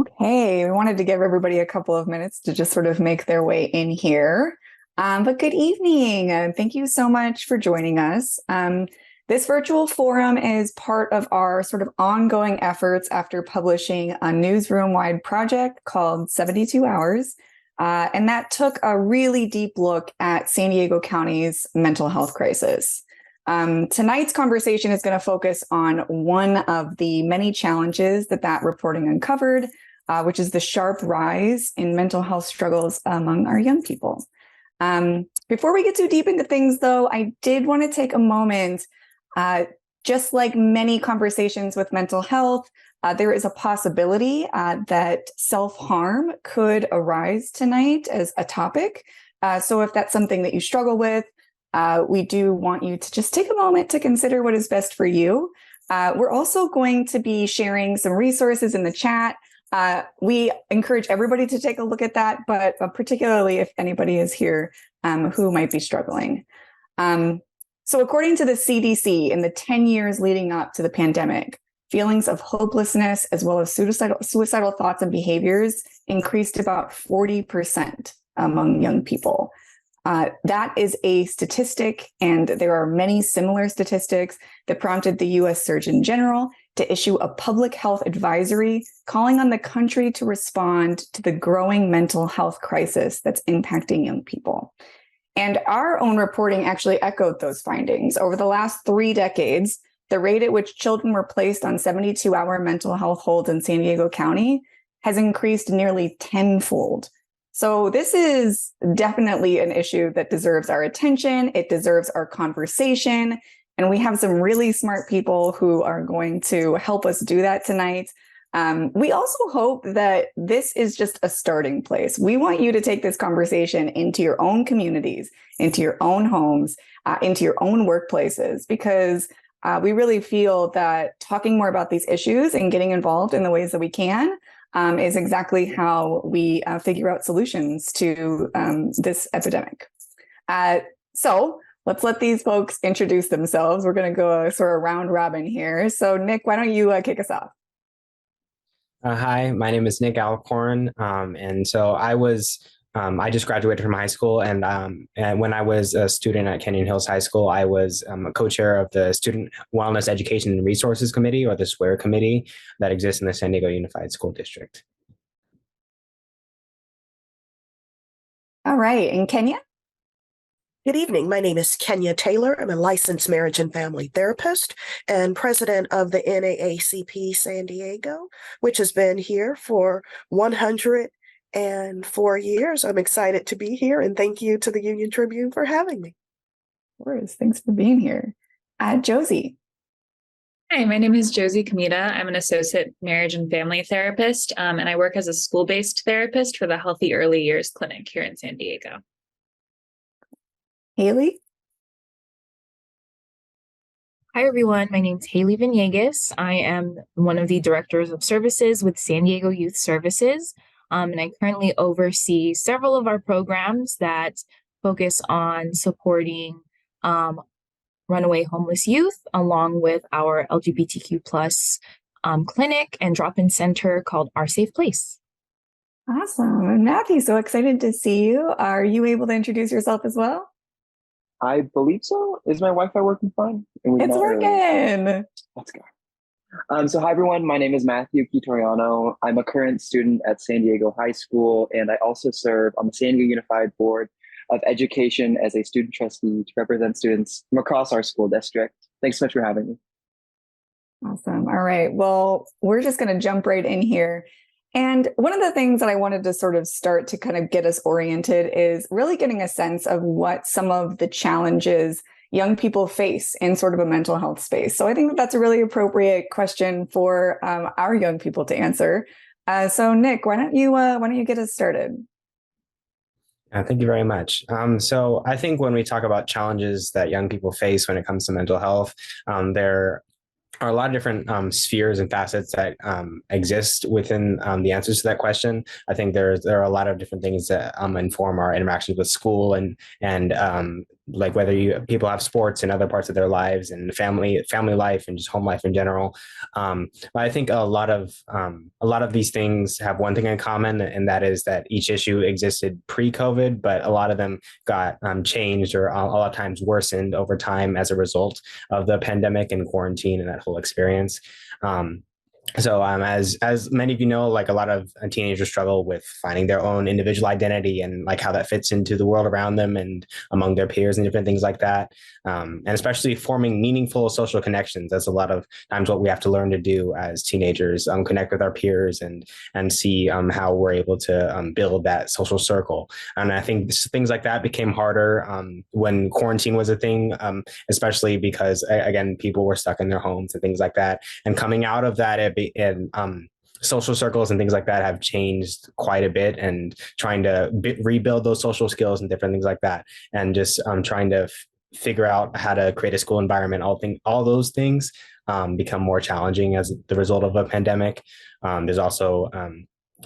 Okay, we wanted to give everybody a couple of minutes to just sort of make their way in here. But good evening. Thank you so much for joining us. This virtual forum is part of our sort of ongoing efforts after publishing a newsroom-wide project called 72 Hours. And that took a really deep look at San Diego County's mental health crisis. Tonight's conversation is going to focus on one of the many challenges that reporting uncovered, which is the sharp rise in mental health struggles among our young people. Before we get too deep into things, though, I did want to take a moment. Just like many conversations with mental health, there is a possibility that self-harm could arise tonight as a topic. So if that's something that you struggle with, we do want you to just take a moment to consider what is best for you. We're also going to be sharing some resources in the chat. We encourage everybody to take a look at that, but particularly if anybody is here who might be struggling. So according to the CDC, in the 10 years leading up to the pandemic, feelings of hopelessness as well as suicidal thoughts and behaviors increased about 40% among young people. That is a statistic, and there are many similar statistics that prompted the U.S. Surgeon General to issue a public health advisory calling on the country to respond to the growing mental health crisis that's impacting young people. And our own reporting actually echoed those findings. Over the last 3 decades, the rate at which children were placed on 72-hour mental health holds in San Diego County has increased nearly tenfold. So this is definitely an issue that deserves our attention. It deserves our conversation. And we have some really smart people who are going to help us do that tonight. We also hope that this is just a starting place. We want you to take this conversation into your own communities, into your own homes, into your own workplaces, because we really feel that talking more about these issues and getting involved in the ways that we can is exactly how we figure out solutions to this epidemic. So let's let these folks introduce themselves. We're going to go sort of round robin here. So Nick, why don't you kick us off? Hi, my name is Nick Alcorn, and so I just graduated from high school, and when I was a student at Canyon Hills High School, I was a co-chair of the Student Wellness Education and Resources Committee, or the SWARE committee, that exists in the San Diego Unified School District. All right, and Kenya? Good evening. My name is Kenya Taylor. I'm a licensed marriage and family therapist and president of the NAACP San Diego, which has been here for 104 years. I'm excited to be here, and thank you to the Union-Tribune for having me. Of course. Thanks for being here. Josie. Hi, my name is Josie Kamida. I'm an associate marriage and family therapist, and I work as a school-based therapist for the Healthy Early Years Clinic here in San Diego. Haley? Hi, everyone. My name is Haley Veniegas. I am one of the directors of services with San Diego Youth Services, and I currently oversee several of our programs that focus on supporting runaway homeless youth, along with our LGBTQ plus clinic and drop-in center called Our Safe Place. Awesome. Matthew, so excited to see you. Are you able to introduce yourself as well? I believe so. Is my Wi-Fi working fine? It's working. Let's go. So hi, everyone. My name is Matthew Quitoriano. I'm a current student at San Diego High School, and I also serve on the San Diego Unified Board of Education as a student trustee to represent students from across our school district. Thanks so much for having me. Awesome. All right. Well, we're just going to jump right in here. And one of the things that I wanted to sort of start to kind of get us oriented is really getting a sense of what some of the challenges young people face in sort of a mental health space. So I think that that's a really appropriate question for our young people to answer. So Nick, why don't you get us started? Thank you very much. So I think when we talk about challenges that young people face when it comes to mental health, there are a lot of different spheres and facets that exist within the answers to that question. I think there are a lot of different things that inform our interactions with school and like whether people have sports in other parts of their lives and family life and just home life in general. But I think a lot of these things have one thing in common, and that is that each issue existed pre-COVID, but a lot of them got changed or a lot of times worsened over time as a result of the pandemic and quarantine and that whole experience. As many of you know, like a lot of teenagers struggle with finding their own individual identity and like how that fits into the world around them and among their peers and different things like that. And especially forming meaningful social connections. That's a lot of times what we have to learn to do as teenagers, connect with our peers and see how we're able to build that social circle. And I think things like that became harder when quarantine was a thing, especially because, again, people were stuck in their homes and things like that. And coming out of that, social circles and things like that have changed quite a bit, and trying to rebuild those social skills and different things like that, and just trying to figure out how to create a school environment. All those things become more challenging as the result of a pandemic. There's also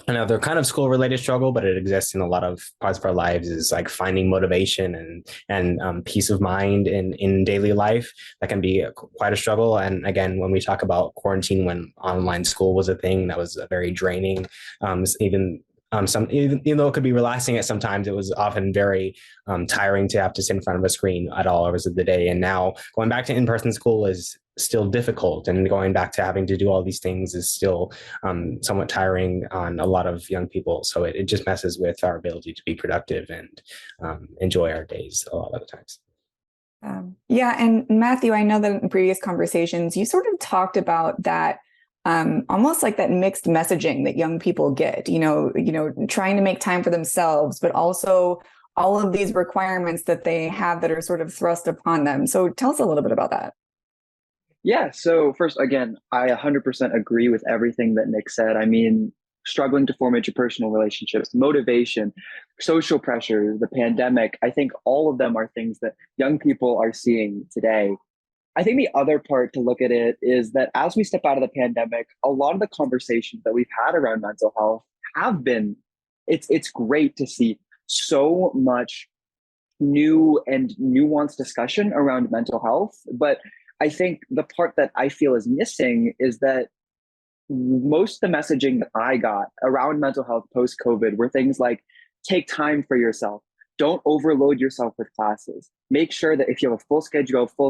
another kind of school related struggle, but it exists in a lot of parts of our lives, is like finding motivation and peace of mind in daily life. That can be quite a struggle. And again, when we talk about quarantine, when online school was a thing, that was very draining. Even though it could be relaxing at sometimes, it was often very tiring to have to sit in front of a screen at all hours of the day. And now going back to in-person school is still difficult, and going back to having to do all these things is still somewhat tiring on a lot of young people. So it just messes with our ability to be productive and enjoy our days a lot of the times. Yeah. And Matthew, I know that in previous conversations, you sort of talked about that almost like that mixed messaging that young people get, trying to make time for themselves, but also all of these requirements that they have that are sort of thrust upon them. So tell us a little bit about that. Yeah. So first, again, I 100% agree with everything that Nick said. I mean, struggling to form interpersonal relationships, motivation, social pressures, the pandemic, I think all of them are things that young people are seeing today. I think the other part to look at it is that as we step out of the pandemic, a lot of the conversations that we've had around mental health have been, it's great to see so much new and nuanced discussion around mental health. But I think the part that I feel is missing is that most of the messaging that I got around mental health post-COVID were things like, take time for yourself. Don't overload yourself with classes. Make sure that if you have a full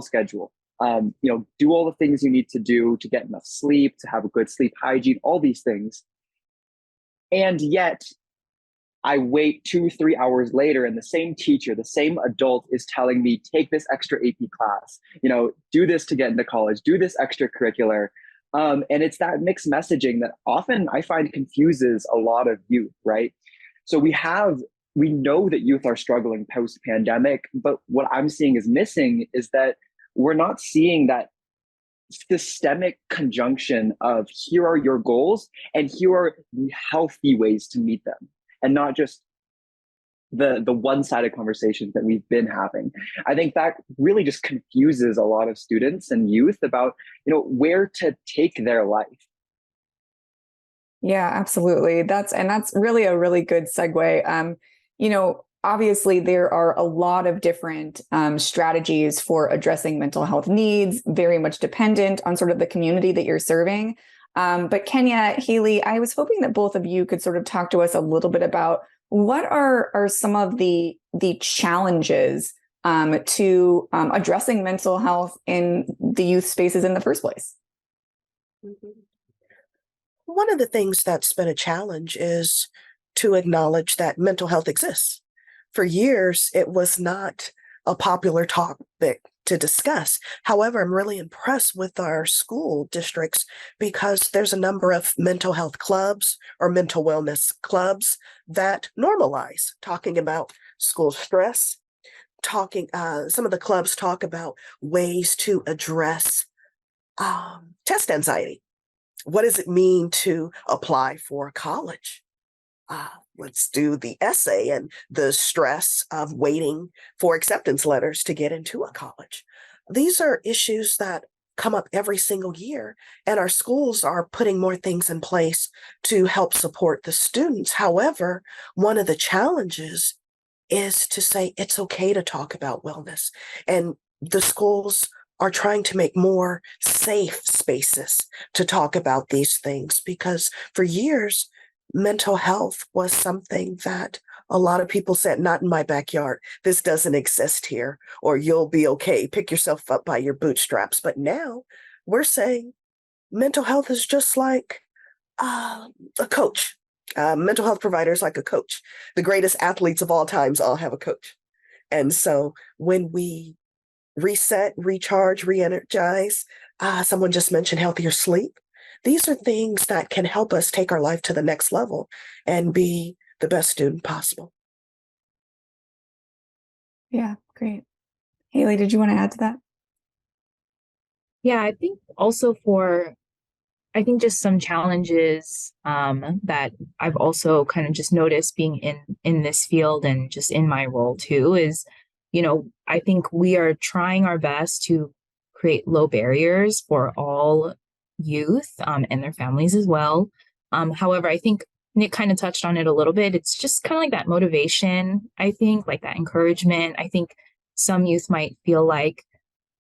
schedule. Do all the things you need to do to get enough sleep, to have a good sleep hygiene, all these things. And yet I wait 2-3 hours later and the same teacher, the same adult is telling me, take this extra AP class, do this to get into college, do this extracurricular. And it's that mixed messaging that often I find confuses a lot of youth, right? So we know that youth are struggling post-pandemic, but what I'm seeing is missing is that we're not seeing that systemic conjunction of here are your goals and here are the healthy ways to meet them, and not just the one-sided conversations that we've been having. I think that really just confuses a lot of students and youth about, where to take their life. Yeah, absolutely. That's really a really good segue. Obviously there are a lot of different strategies for addressing mental health needs, very much dependent on sort of the community that you're serving. But Kenya, Haley, I was hoping that both of you could sort of talk to us a little bit about what are some of the challenges to addressing mental health in the youth spaces in the first place. Mm-hmm. One of the things that's been a challenge is to acknowledge that mental health exists. For years, it was not a popular topic to discuss. However, I'm really impressed with our school districts because there's a number of mental health clubs or mental wellness clubs that normalize talking about school stress. Some of the clubs talk about ways to address test anxiety. What does it mean to apply for college? Let's do the essay and the stress of waiting for acceptance letters to get into a college. These are issues that come up every single year, and our schools are putting more things in place to help support the students. However, one of the challenges is to say it's okay to talk about wellness. And the schools are trying to make more safe spaces to talk about these things, because for years, mental health was something that a lot of people said, not in my backyard. This doesn't exist here, or you'll be okay. Pick yourself up by your bootstraps. But now we're saying mental health is just like a coach. Mental health providers like a coach. The greatest athletes of all times all have a coach. And so when we reset, recharge, re-energize, someone just mentioned healthier sleep. These are things that can help us take our life to the next level and be the best student possible. Yeah, great. Haley, did you want to add to that? Yeah, I think also I think just some challenges that I've also kind of just noticed being in this field and just in my role too is, I think we are trying our best to create low barriers for all youth and their families as well. However, I think Nick kind of touched on it a little bit. It's just kind of like that motivation, I think, like that encouragement. I think some youth might feel like,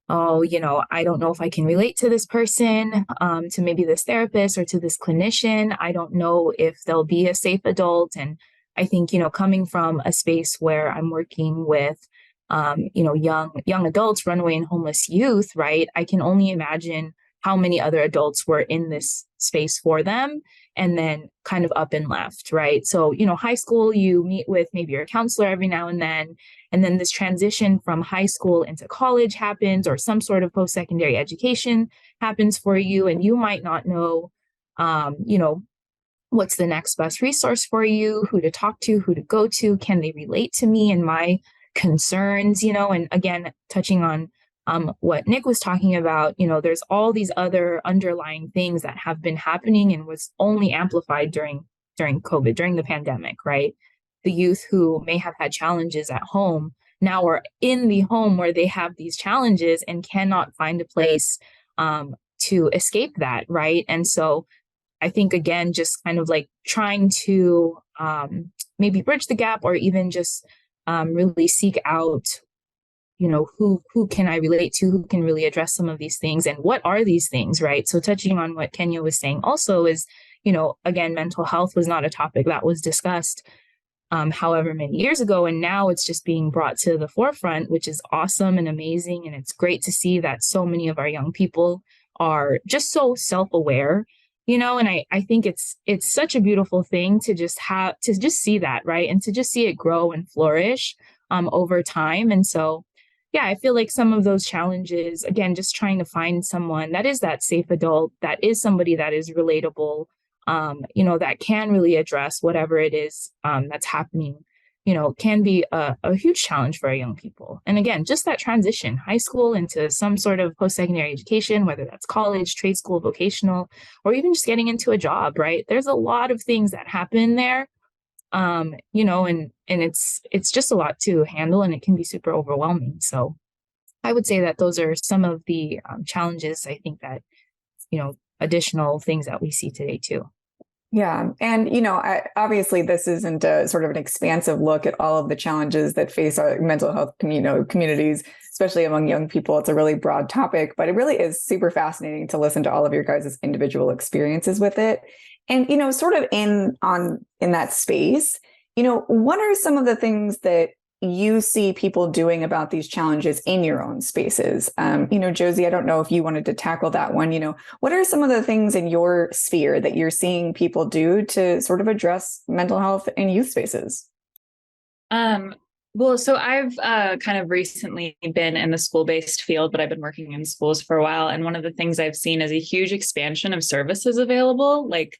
oh, I don't know if I can relate to this person, to maybe this therapist or to this clinician. I don't know if they'll be a safe adult. And I think, coming from a space where I'm working with, young adults, runaway and homeless youth, right? I can only imagine how many other adults were in this space for them and then kind of up and left, right? So, high school, you meet with maybe your counselor every now and then this transition from high school into college happens, or some sort of post-secondary education happens for you, and you might not know, what's the next best resource for you, who to talk to, who to go to, can they relate to me and my concerns, and again, touching on what Nick was talking about, there's all these other underlying things that have been happening and was only amplified during COVID, during the pandemic, right? The youth who may have had challenges at home now are in the home where they have these challenges and cannot find a place to escape that, right? And so I think, again, just kind of like trying to maybe bridge the gap, or even just really seek out, who can I relate to, who can really address some of these things, and what are these things, right? So touching on what Kenya was saying also is, again, mental health was not a topic that was discussed however many years ago, and now it's just being brought to the forefront, which is awesome and amazing. And it's great to see that so many of our young people are just so self-aware, and I think it's such a beautiful thing to just see that, right? And to just see it grow and flourish over time. And so, yeah, I feel like some of those challenges, again, just trying to find someone that is that safe adult, that is somebody that is relatable, that can really address whatever it is that's happening, can be a huge challenge for our young people. And again, just that transition, high school into some sort of post-secondary education, whether that's college, trade school, vocational, or even just getting into a job, right? There's a lot of things that happen there, and it's just a lot to handle, and it can be super overwhelming. So I would say that those are some of the challenges, I think, that, additional things that we see today too. Yeah. And, obviously this isn't a sort of an expansive look at all of the challenges that face our mental health communities, especially among young people. It's a really broad topic, but it really is super fascinating to listen to all of your guys' individual experiences with it. And, sort of in that space, what are some of the things that you see people doing about these challenges in your own spaces? Josie, I don't know if you wanted to tackle that one. What are some of the things in your sphere that you're seeing people do to sort of address mental health in youth spaces? Well, so I've kind of recently been in the school-based field, but I've been working in schools for a while. And one of the things I've seen is a huge expansion of services available, like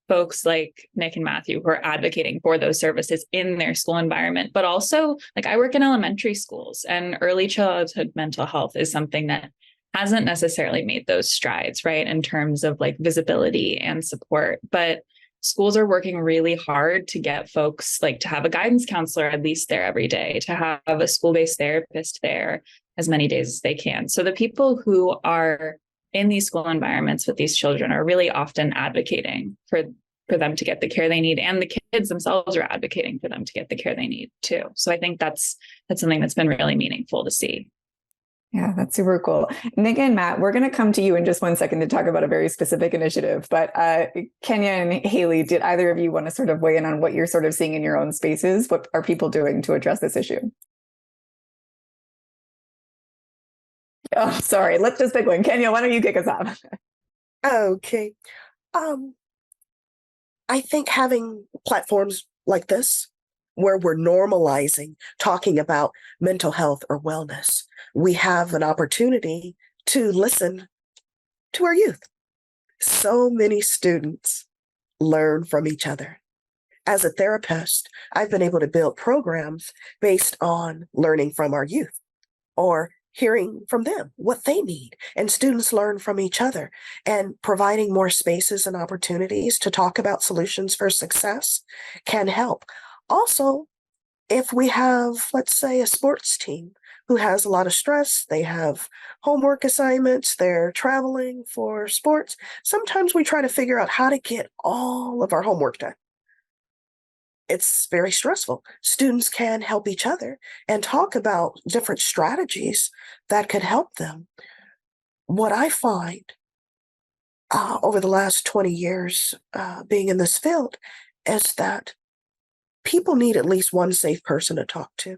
folks like Nick and Matthew who are advocating for those services in their school environment. But also, like, I work in elementary schools, and early childhood mental health is something that hasn't necessarily made those strides, right, in terms of like visibility and support. But schools are working really hard to get folks, like, to have a guidance counselor at least there every day, to have a school-based therapist there as many days as they can. So the people who are in these school environments with these children are really often advocating for for them to get the care they need, and the kids themselves are advocating for them to get the care they need too. So I think that's something that's been really meaningful to see. Yeah, that's super cool. Nick and Matt, we're going to come to you in just one second to talk about a very specific initiative. But Kenya and Haley, did either of you want to sort of weigh in on what you're sort of seeing in your own spaces? What are people doing to address this issue? Oh, sorry. Let's just pick one. Kenya, why don't you kick us off? Okay. I think having platforms like this, where we're normalizing talking about mental health or wellness, we have an opportunity to listen to our youth. So many students learn from each other. As a therapist, I've been able to build programs based on learning from our youth or hearing from them what they need. And students learn from each other, and providing more spaces and opportunities to talk about solutions for success can help. Also, if we have, let's say, a sports team who has a lot of stress, they have homework assignments, they're traveling for sports, sometimes we try to figure out how to get all of our homework done. It's very stressful. Students can help each other and talk about different strategies that could help them. What I find over the last 20 years being in this field is that people need at least one safe person to talk to,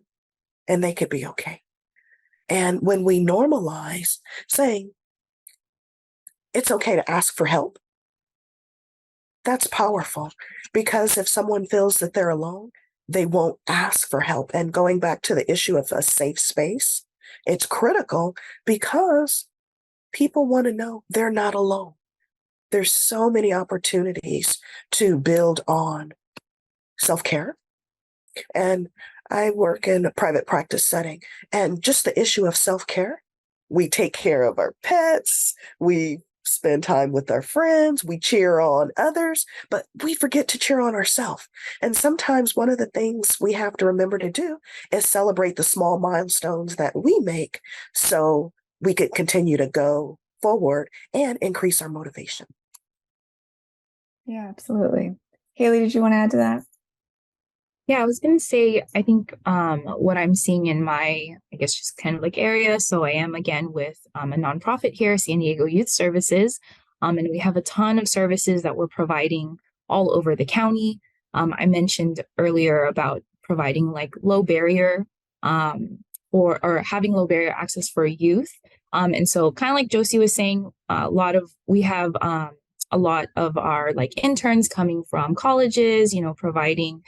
and they could be okay. And when we normalize saying it's okay to ask for help, that's powerful, because if someone feels that they're alone, they won't ask for help. And going back to the issue of a safe space, it's critical because people want to know they're not alone. There's so many opportunities to build on self-care. And I work in a private practice setting, and just the issue of self-care, we take care of our pets, we spend time with our friends, we cheer on others, but we forget to cheer on ourselves. And sometimes one of the things we have to remember to do is celebrate the small milestones that we make so we could continue to go forward and increase our motivation. Yeah, absolutely. Haley, did you want to add to that? Yeah, I was going to say, I think what I'm seeing in my, I guess, just kind of like area. So I am again with a nonprofit here, San Diego Youth Services. And we have a ton of services that we're providing all over the county. I mentioned earlier about providing like low barrier or having low barrier access for youth. And so kind of like Josie was saying, we have a lot of our like interns coming from colleges, providing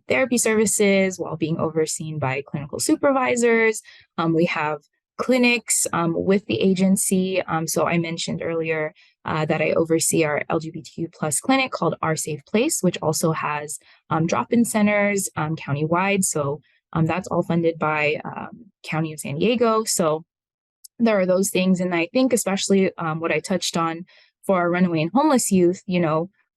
therapy services while being overseen by clinical supervisors. We have clinics with the agency. So I mentioned earlier that I oversee our LGBTQ plus clinic called Our Safe Place, which also has drop-in centers countywide. So that's all funded by County of San Diego. So there are those things. And I think especially what I touched on for our runaway and homeless youth,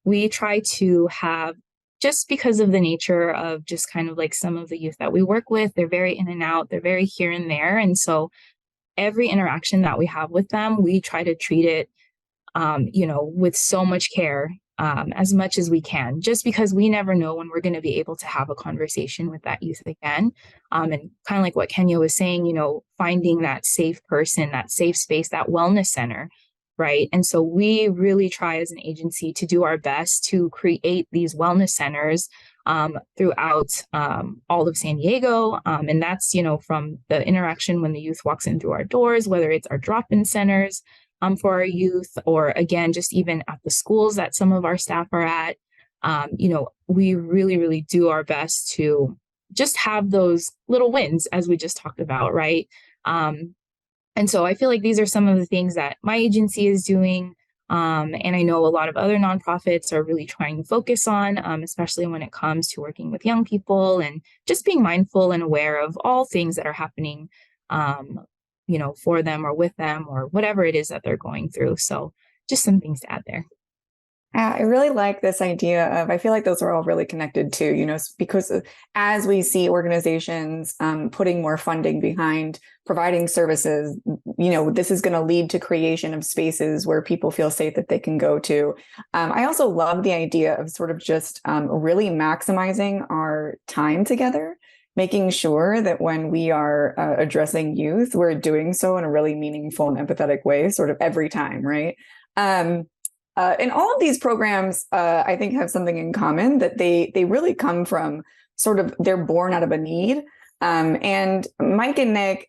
we try to have, just because of the nature of just kind of like some of the youth that we work with, they're very in and out, they're very here and there. And so every interaction that we have with them, we try to treat it, with so much care, as much as we can, just because we never know when we're going to be able to have a conversation with that youth again. And kind of like what Kenya was saying, finding that safe person, that safe space, that wellness center. Right. And so we really try as an agency to do our best to create these wellness centers throughout all of San Diego. And that's, from the interaction when the youth walks in through our doors, whether it's our drop-in centers for our youth, or again, just even at the schools that some of our staff are at. We really, really do our best to just have those little wins, as we just talked about. Right. And so I feel like these are some of the things that my agency is doing. And I know a lot of other nonprofits are really trying to focus on, especially when it comes to working with young people and just being mindful and aware of all things that are happening, for them or with them or whatever it is that they're going through. So just some things to add there. I really like this idea of, I feel like those are all really connected too, because as we see organizations putting more funding behind providing services, this is going to lead to creation of spaces where people feel safe that they can go to. I also love the idea of sort of just really maximizing our time together, making sure that when we are addressing youth, we're doing so in a really meaningful and empathetic way, sort of every time, right? And all of these programs, I think, have something in common, that they really come from sort of, they're born out of a need. And Mike and Nick,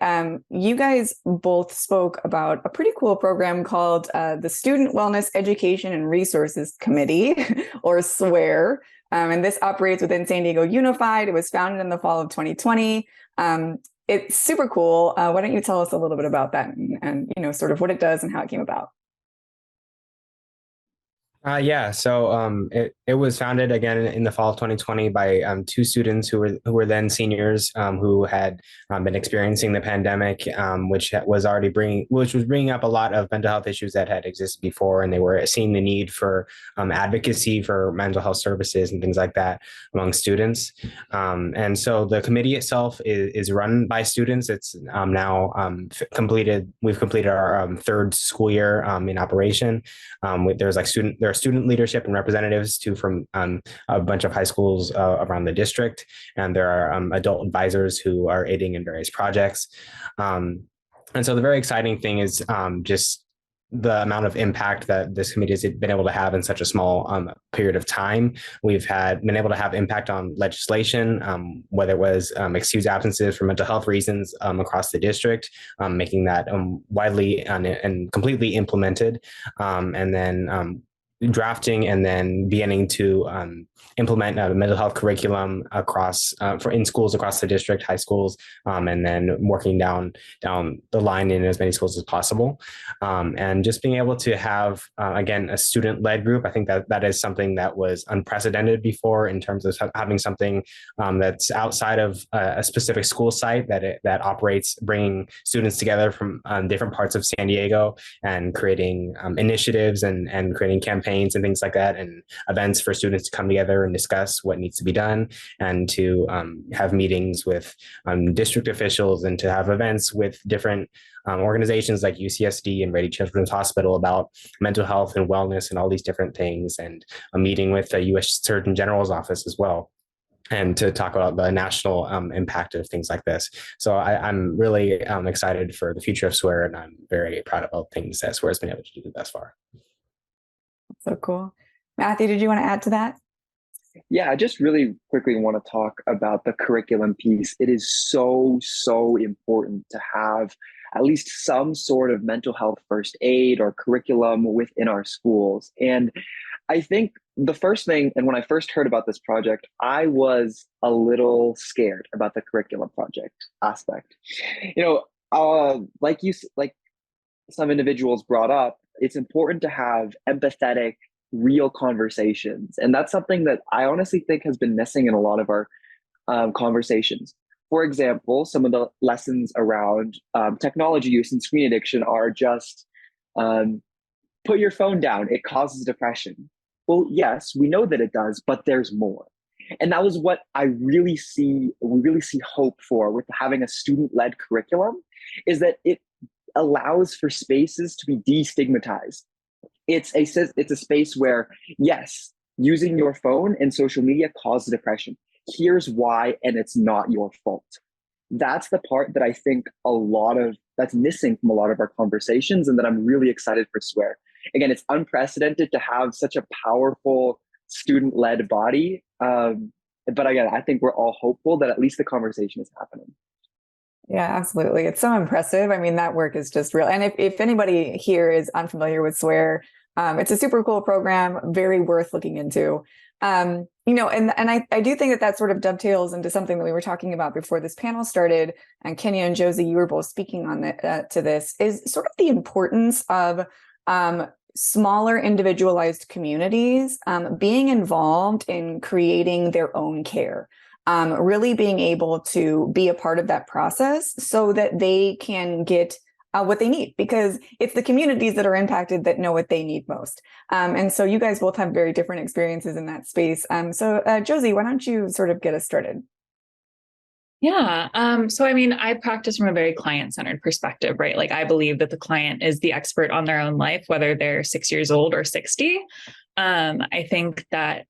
you guys both spoke about a pretty cool program called the Student Wellness Education and Resources Committee, or SWARE. And this operates within San Diego Unified. It was founded in the fall of 2020. It's super cool. Why don't you tell us a little bit about that and sort of what it does and how it came about? So it was founded again in the fall of 2020 by two students who were then seniors, who had been experiencing the pandemic, which was bringing up a lot of mental health issues that had existed before, and they were seeing the need for advocacy for mental health services and things like that among students. And so the committee itself is run by students. It's now completed. We've completed our third school year in operation. There are student leadership and representatives too from a bunch of high schools around the district, and there are adult advisors who are aiding in various projects. And so the very exciting thing is just the amount of impact that this committee has been able to have in such a small period of time. We've been able to have impact on legislation, whether it was excused absences for mental health reasons across the district, making that widely and completely implemented, and then drafting and then beginning to implement a mental health curriculum in schools across the district, high schools, and then working down the line in as many schools as possible. And just being able to have, again, a student-led group. I think that is something that was unprecedented before in terms of having something that's outside of a specific school site that operates, bringing students together from different parts of San Diego and creating initiatives and creating campaigns and things like that, and events for students to come together and discuss what needs to be done, and to have meetings with district officials, and to have events with different organizations like UCSD and Rady Children's Hospital about mental health and wellness and all these different things, and a meeting with the U.S. Surgeon General's office as well, and to talk about the national impact of things like this. So I'm really excited for the future of SWARE, and I'm very proud of all things that SWARE has been able to do thus far. So cool. Matthew, did you want to add to that? Yeah, I just really quickly want to talk about the curriculum piece. It is so important to have at least some sort of mental health first aid or curriculum within our schools. And I think the first thing, and when I first heard about this project, I was a little scared about the curriculum project aspect. Like some individuals brought up, it's important to have empathetic, real conversations. And that's something that I honestly think has been missing in a lot of our conversations. For example, some of the lessons around technology use and screen addiction are just put your phone down, it causes depression. Well, yes, we know that it does, but there's more. And that was what we really see hope for with having a student-led curriculum, is that it allows for spaces to be destigmatized. It's a space where, yes, using your phone and social media causes depression. Here's why, and it's not your fault. That's the part that I think that's missing from a lot of our conversations, and that I'm really excited for SWARE. Again, it's unprecedented to have such a powerful student-led body. But again, I think we're all hopeful that at least the conversation is happening. Yeah, absolutely. It's so impressive. I mean, that work is just real. And if anybody here is unfamiliar with SWARE, it's a super cool program, very worth looking into. And I do think that sort of dovetails into something that we were talking about before this panel started. And Kenya and Josie, you were both speaking on to this, is sort of the importance of smaller individualized communities being involved in creating their own care. Really being able to be a part of that process so that they can get what they need, because it's the communities that are impacted that know what they need most. And so you guys both have very different experiences in that space. So Josie, why don't you sort of get us started? Yeah. So, I mean, I practice from a very client-centered perspective, right? Like, I believe that the client is the expert on their own life, whether they're 6 years old or 60. I think that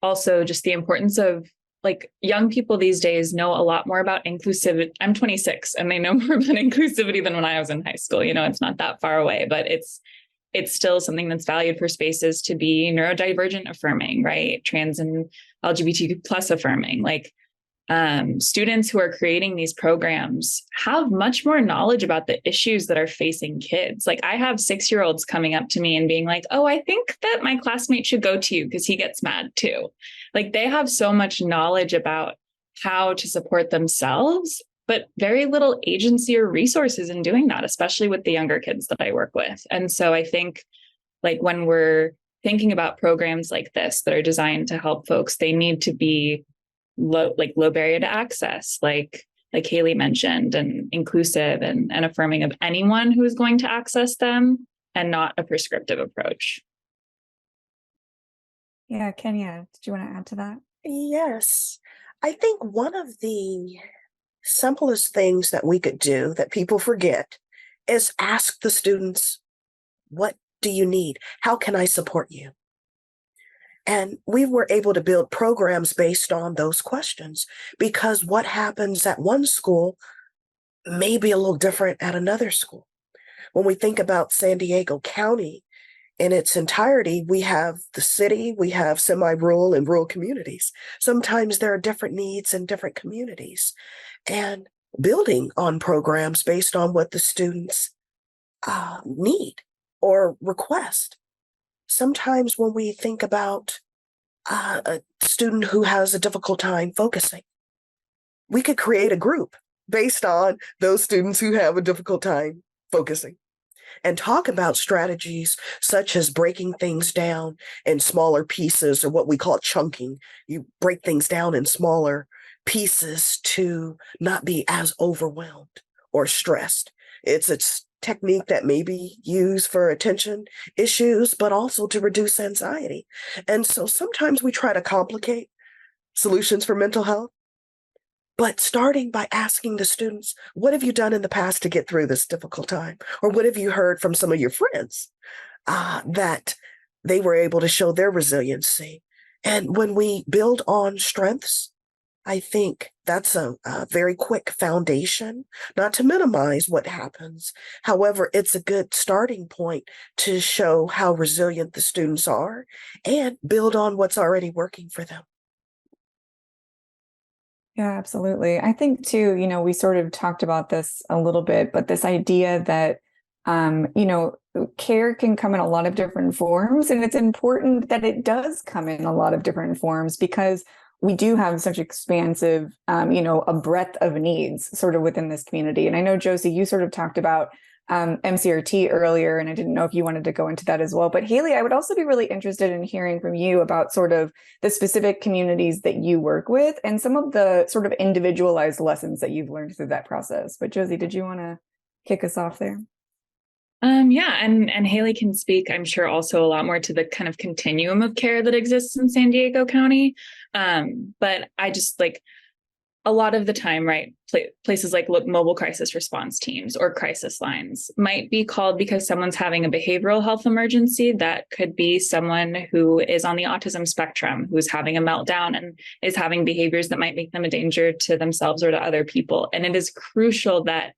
also just the importance of, like, young people these days know a lot more about inclusivity. I'm 26 and they know more about inclusivity than when I was in high school. You know, it's not that far away, but it's still something that's valued for spaces to be neurodivergent affirming, right? Trans and LGBTQ plus affirming. Like, students who are creating these programs have much more knowledge about the issues that are facing kids. Like, I have 6-year-olds coming up to me and being like, oh, I think that my classmate should go to you because he gets mad too. Like, they have so much knowledge about how to support themselves, but very little agency or resources in doing that, especially with the younger kids that I work with. And so I think, like, when we're thinking about programs like this that are designed to help folks, they need to be low barrier to access, like Haley mentioned, and inclusive and affirming of anyone who is going to access them, and not a prescriptive approach. Yeah, Kenya, did you want to add to that? Yes. I think one of the simplest things that we could do that people forget is ask the students, what do you need? How can I support you? And we were able to build programs based on those questions, because what happens at one school may be a little different at another school. When we think about San Diego County in its entirety, we have the city, we have semi-rural and rural communities. Sometimes there are different needs in different communities, and building on programs based on what the students need or request. Sometimes when we think about a student who has a difficult time focusing, we could create a group based on those students who have a difficult time focusing and talk about strategies such as breaking things down in smaller pieces, or what we call chunking. You break things down in smaller pieces to not be as overwhelmed or stressed. It's a technique that may be used for attention issues, but also to reduce anxiety. And so sometimes we try to complicate solutions for mental health, but starting by asking the students, what have you done in the past to get through this difficult time? Or what have you heard from some of your friends that they were able to show their resiliency? And when we build on strengths, I think that's a very quick foundation, not to minimize what happens. However, it's a good starting point to show how resilient the students are and build on what's already working for them. Yeah, absolutely. I think too, you know, we sort of talked about this a little bit, but this idea that, you know, care can come in a lot of different forms, and it's important that it does come in a lot of different forms, because we do have such expansive, you know, a breadth of needs sort of within this community. And I know, Josie, you sort of talked about MCRT earlier, and I didn't know if you wanted to go into that as well. But Haley, I would also be really interested in hearing from you about sort of the specific communities that you work with and some of the sort of individualized lessons that you've learned through that process. But Josie, did you want to kick us off there? Yeah, and Haley can speak, I'm sure, also a lot more to the kind of continuum of care that exists in San Diego County. But I just, like, a lot of the time, right, places like mobile crisis response teams or crisis lines might be called because someone's having a behavioral health emergency. That could be someone who is on the autism spectrum, who's having a meltdown and is having behaviors that might make them a danger to themselves or to other people. And it is crucial that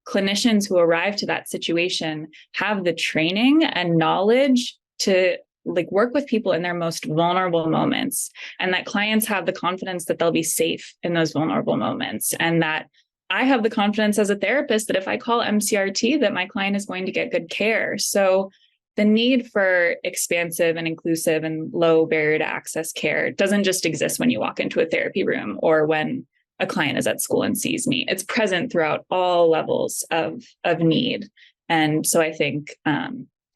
clinicians who arrive to that situation have the training and knowledge to, like, work with people in their most vulnerable moments, and that clients have the confidence that they'll be safe in those vulnerable moments, and that I have the confidence as a therapist that if I call MCRT, that my client is going to get good care. So the need for expansive and inclusive and low barrier to access care doesn't just exist when you walk into a therapy room or when a client is at school and sees me. It's present throughout all levels of need. And so I think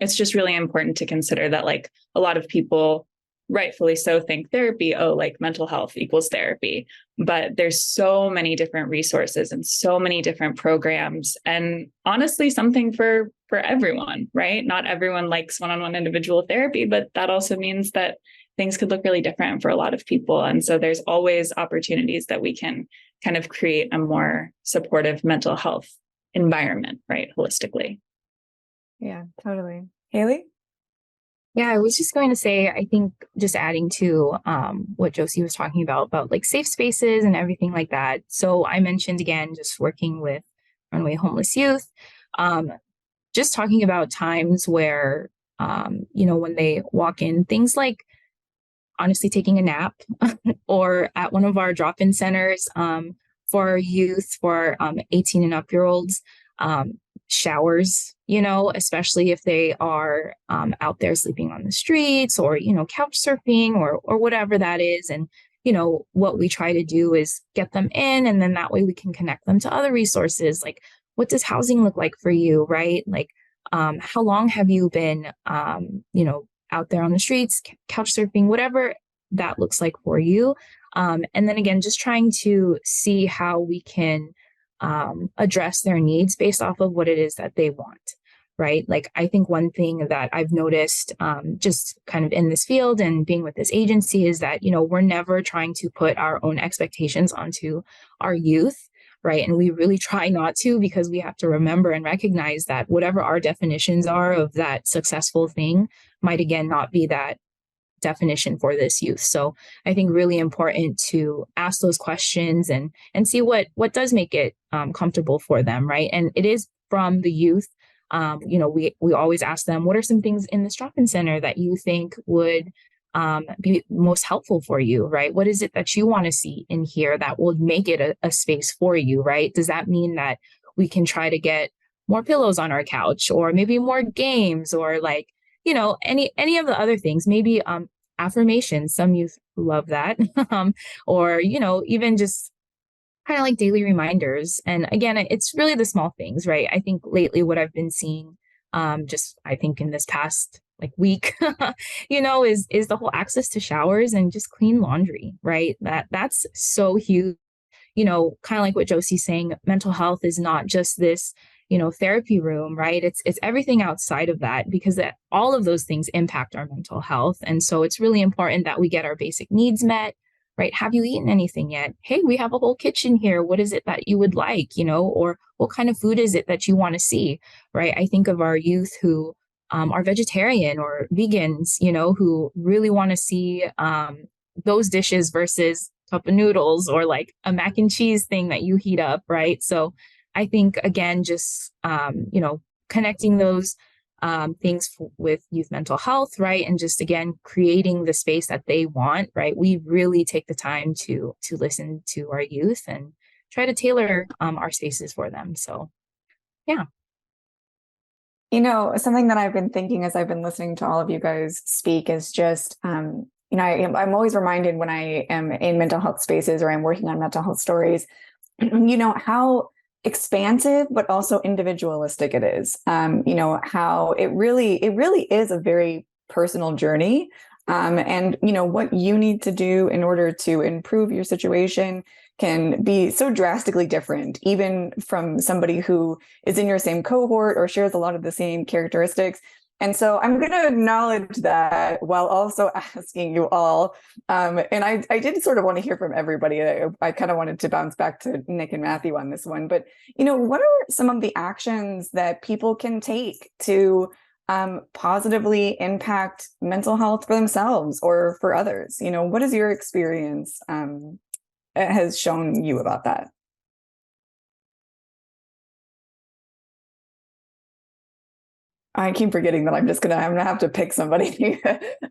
it's just really important to consider that, like, a lot of people rightfully so think therapy, oh, like mental health equals therapy. But there's so many different resources and so many different programs, and honestly, something for everyone, right? Not everyone likes one-on-one individual therapy, but that also means that things could look really different for a lot of people. And so there's always opportunities that we can kind of create a more supportive mental health environment, right? Holistically. Yeah, totally. Haley? Yeah, I was just going to say, I think just adding to what Josie was talking about like safe spaces and everything like that. So I mentioned again, just working with runaway homeless youth, just talking about times where, when they walk in, things like honestly taking a nap or at one of our drop-in centers for our youth, for 18 and up year olds, showers, especially if they are out there sleeping on the streets or, couch surfing or whatever that is. And, what we try to do is get them in, and then that way we can connect them to other resources. Like, what does housing look like for you, right? Like, how long have you been, out there on the streets, couch surfing, whatever that looks like for you. And then again, just trying to see how we can address their needs based off of what it is that they want, right? Like, I think one thing that I've noticed just kind of in this field and being with this agency is that, we're never trying to put our own expectations onto our youth, right? And we really try not to, because we have to remember and recognize that whatever our definitions are of that successful thing might again not be that definition for this youth. So I think really important to ask those questions and see what does make it comfortable for them, right? And it is from the youth. We always ask them, what are some things in this drop-in center that you think would be most helpful for you, right? What is it that you want to see in here that will make it a space for you, right? Does that mean that we can try to get more pillows on our couch, or maybe more games, or like, any of the other things, maybe affirmations. Some youth love that. Or, even just kind of like daily reminders. And again, it's really the small things, right? I think lately what I've been seeing, I think in this past like week, is the whole access to showers and just clean laundry, right? That's so huge. Kind of like what Josie's saying, mental health is not just this, therapy room, right? It's everything outside of that, because all of those things impact our mental health. And so it's really important that we get our basic needs met, right? Have you eaten anything yet? Hey, we have a whole kitchen here. What is it that you would like, or what kind of food is it that you want to see, right? I think of our youth who are vegetarian or vegans, who really want to see those dishes versus cup of noodles or like a mac and cheese thing that you heat up, right? So I think, again, just, connecting those things with youth mental health, right? And just, again, creating the space that they want, right? We really take the time to listen to our youth and try to tailor our spaces for them. So, yeah. Something that I've been thinking as I've been listening to all of you guys speak is just, I'm always reminded when I am in mental health spaces or I'm working on mental health stories, how expansive but also individualistic it is. How it really is a very personal journey, and what you need to do in order to improve your situation can be so drastically different, even from somebody who is in your same cohort or shares a lot of the same characteristics. And so I'm going to acknowledge that while also asking you all, and I did sort of want to hear from everybody. I kind of wanted to bounce back to Nick and Matthew on this one, but what are some of the actions that people can take to positively impact mental health for themselves or for others? What is your experience has shown you about that? I keep forgetting that I'm gonna have to pick somebody.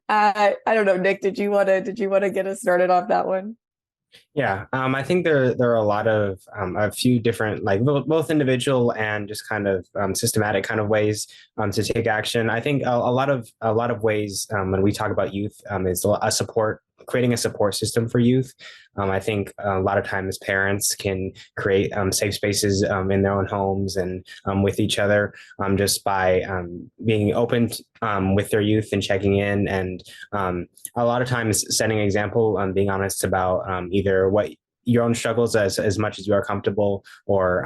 I don't know, Nick. Did you want to get us started off that one? Yeah, I think there are a few different, like both individual and just kind of systematic kind of ways to take action. I think a lot of ways when we talk about youth is a support creating a support system for youth. I think a lot of times parents can create safe spaces in their own homes and with each other, just by being open with their youth and checking in, and a lot of times setting an example, being honest about either what your own struggles as much as you are comfortable, or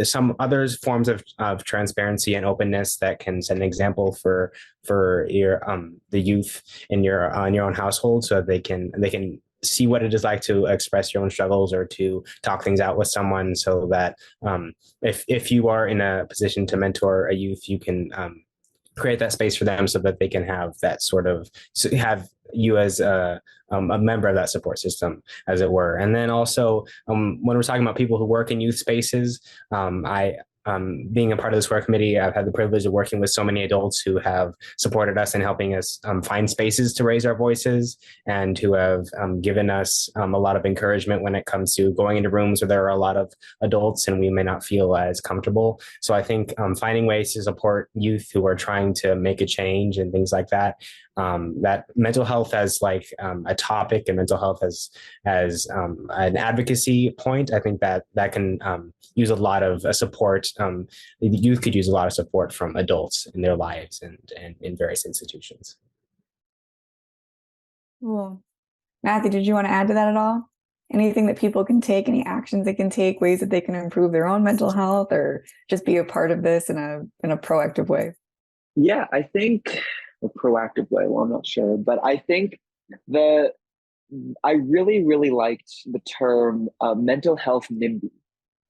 some other forms of transparency and openness that can set an example for your the youth in your own household, so that they can see what it is like to express your own struggles or to talk things out with someone, so that if you are in a position to mentor a youth, you can create that space for them, so that they can have that sort of have you as a member of that support system, as it were. And then also, when we're talking about people who work in youth spaces, being a part of the Square Committee, I've had the privilege of working with so many adults who have supported us in helping us find spaces to raise our voices, and who have given us a lot of encouragement when it comes to going into rooms where there are a lot of adults and we may not feel as comfortable. So I think finding ways to support youth who are trying to make a change and things like that, that mental health as like a topic, and mental health as an advocacy point, I think that can use a lot of support. The youth could use a lot of support from adults in their lives and in various institutions. Cool. Matthew, did you want to add to that at all? Anything that people can take, any actions they can take, ways that they can improve their own mental health, or just be a part of this in a proactive way? Yeah, I think a proactive way. Well, I'm not sure, but I think I really, really liked the term mental health NIMBY.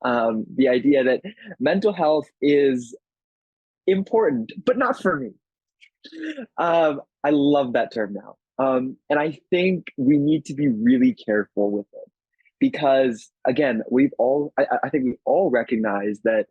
The idea that mental health is important, but not for me. I love that term now. And I think we need to be really careful with it, because again, I think we've all recognized that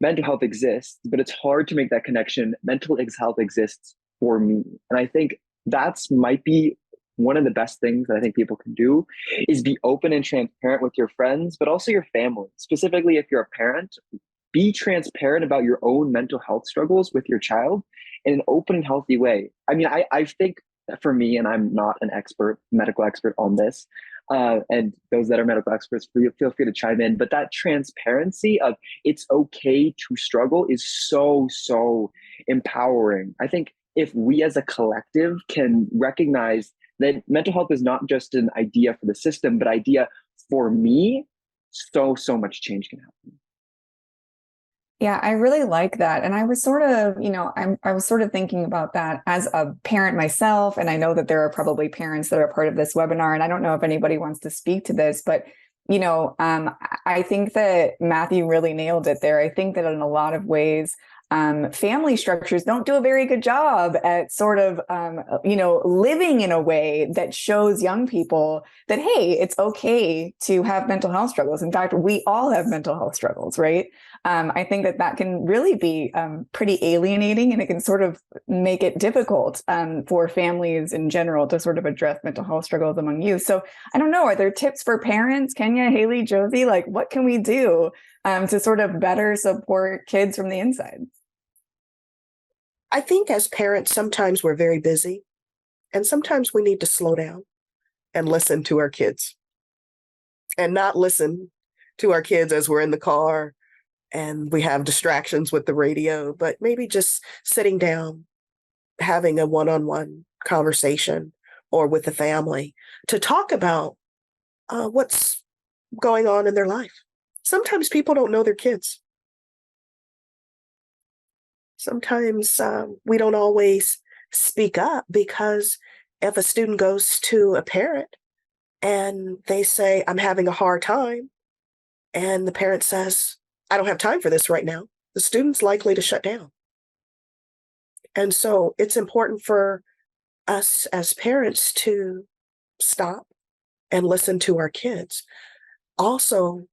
mental health exists, but it's hard to make that connection. Mental health exists for me. And I think that's might be one of the best things that I think people can do, is be open and transparent with your friends, but also your family. Specifically, if you're a parent, be transparent about your own mental health struggles with your child in an open and healthy way. I mean, I think that for me, and I'm not an medical expert on this, and those that are medical experts, feel free to chime in, but that transparency of it's okay to struggle is so, so empowering. I think if we as a collective can recognize that mental health is not just an idea for the system, but idea for me, so much change can happen. Yeah, I really like that. And I was sort of, I was sort of thinking about that as a parent myself. And I know that there are probably parents that are part of this webinar, and I don't know if anybody wants to speak to this, but, I think that Matthew really nailed it there. I think that in a lot of ways, family structures don't do a very good job at sort of, living in a way that shows young people that, hey, it's okay to have mental health struggles. In fact, we all have mental health struggles, right? I think that can really be pretty alienating, and it can sort of make it difficult for families in general to sort of address mental health struggles among youth. So I don't know, are there tips for parents, Kenya, Haley, Josie? Like, what can we do to sort of better support kids from the inside? I think as parents, sometimes we're very busy, and sometimes we need to slow down and listen to our kids, and not listen to our kids as we're in the car and we have distractions with the radio, but maybe just sitting down, having a one-on-one conversation or with the family to talk about what's going on in their life. Sometimes people don't know their kids. Sometimes we don't always speak up, because if a student goes to a parent and they say, I'm having a hard time, and the parent says, I don't have time for this right now, the student's likely to shut down. And so it's important for us as parents to stop and listen to our kids. Also,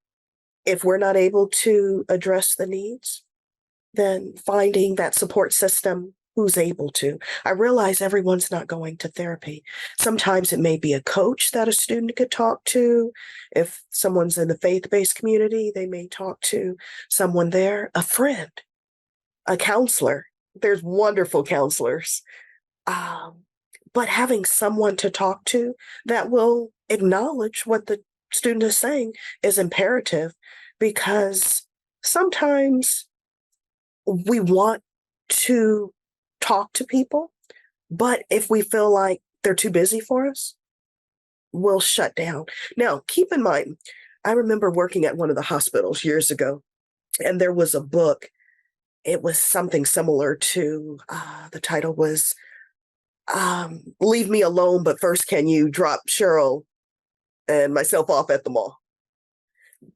if we're not able to address the needs, then finding that support system who's able to. I realize everyone's not going to therapy. Sometimes it may be a coach that a student could talk to. If someone's in the faith-based community, they may talk to someone there, a friend, a counselor. There's wonderful counselors. but having someone to talk to that will acknowledge what the student is saying is imperative, because sometimes we want to talk to people, but if we feel like they're too busy for us, we'll shut down. Now, keep in mind, I remember working at one of the hospitals years ago, and there was a book. It was something similar to, the title was Leave Me Alone, but first can you drop Cheryl and myself off at the mall?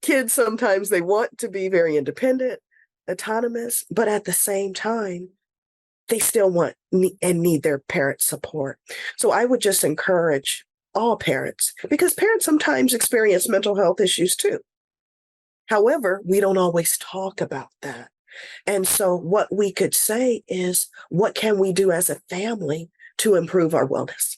Kids, sometimes they want to be very independent, autonomous, but at the same time, they still want and need their parents' support. So I would just encourage all parents, because parents sometimes experience mental health issues too. However, we don't always talk about that. And so what we could say is, what can we do as a family to improve our wellness?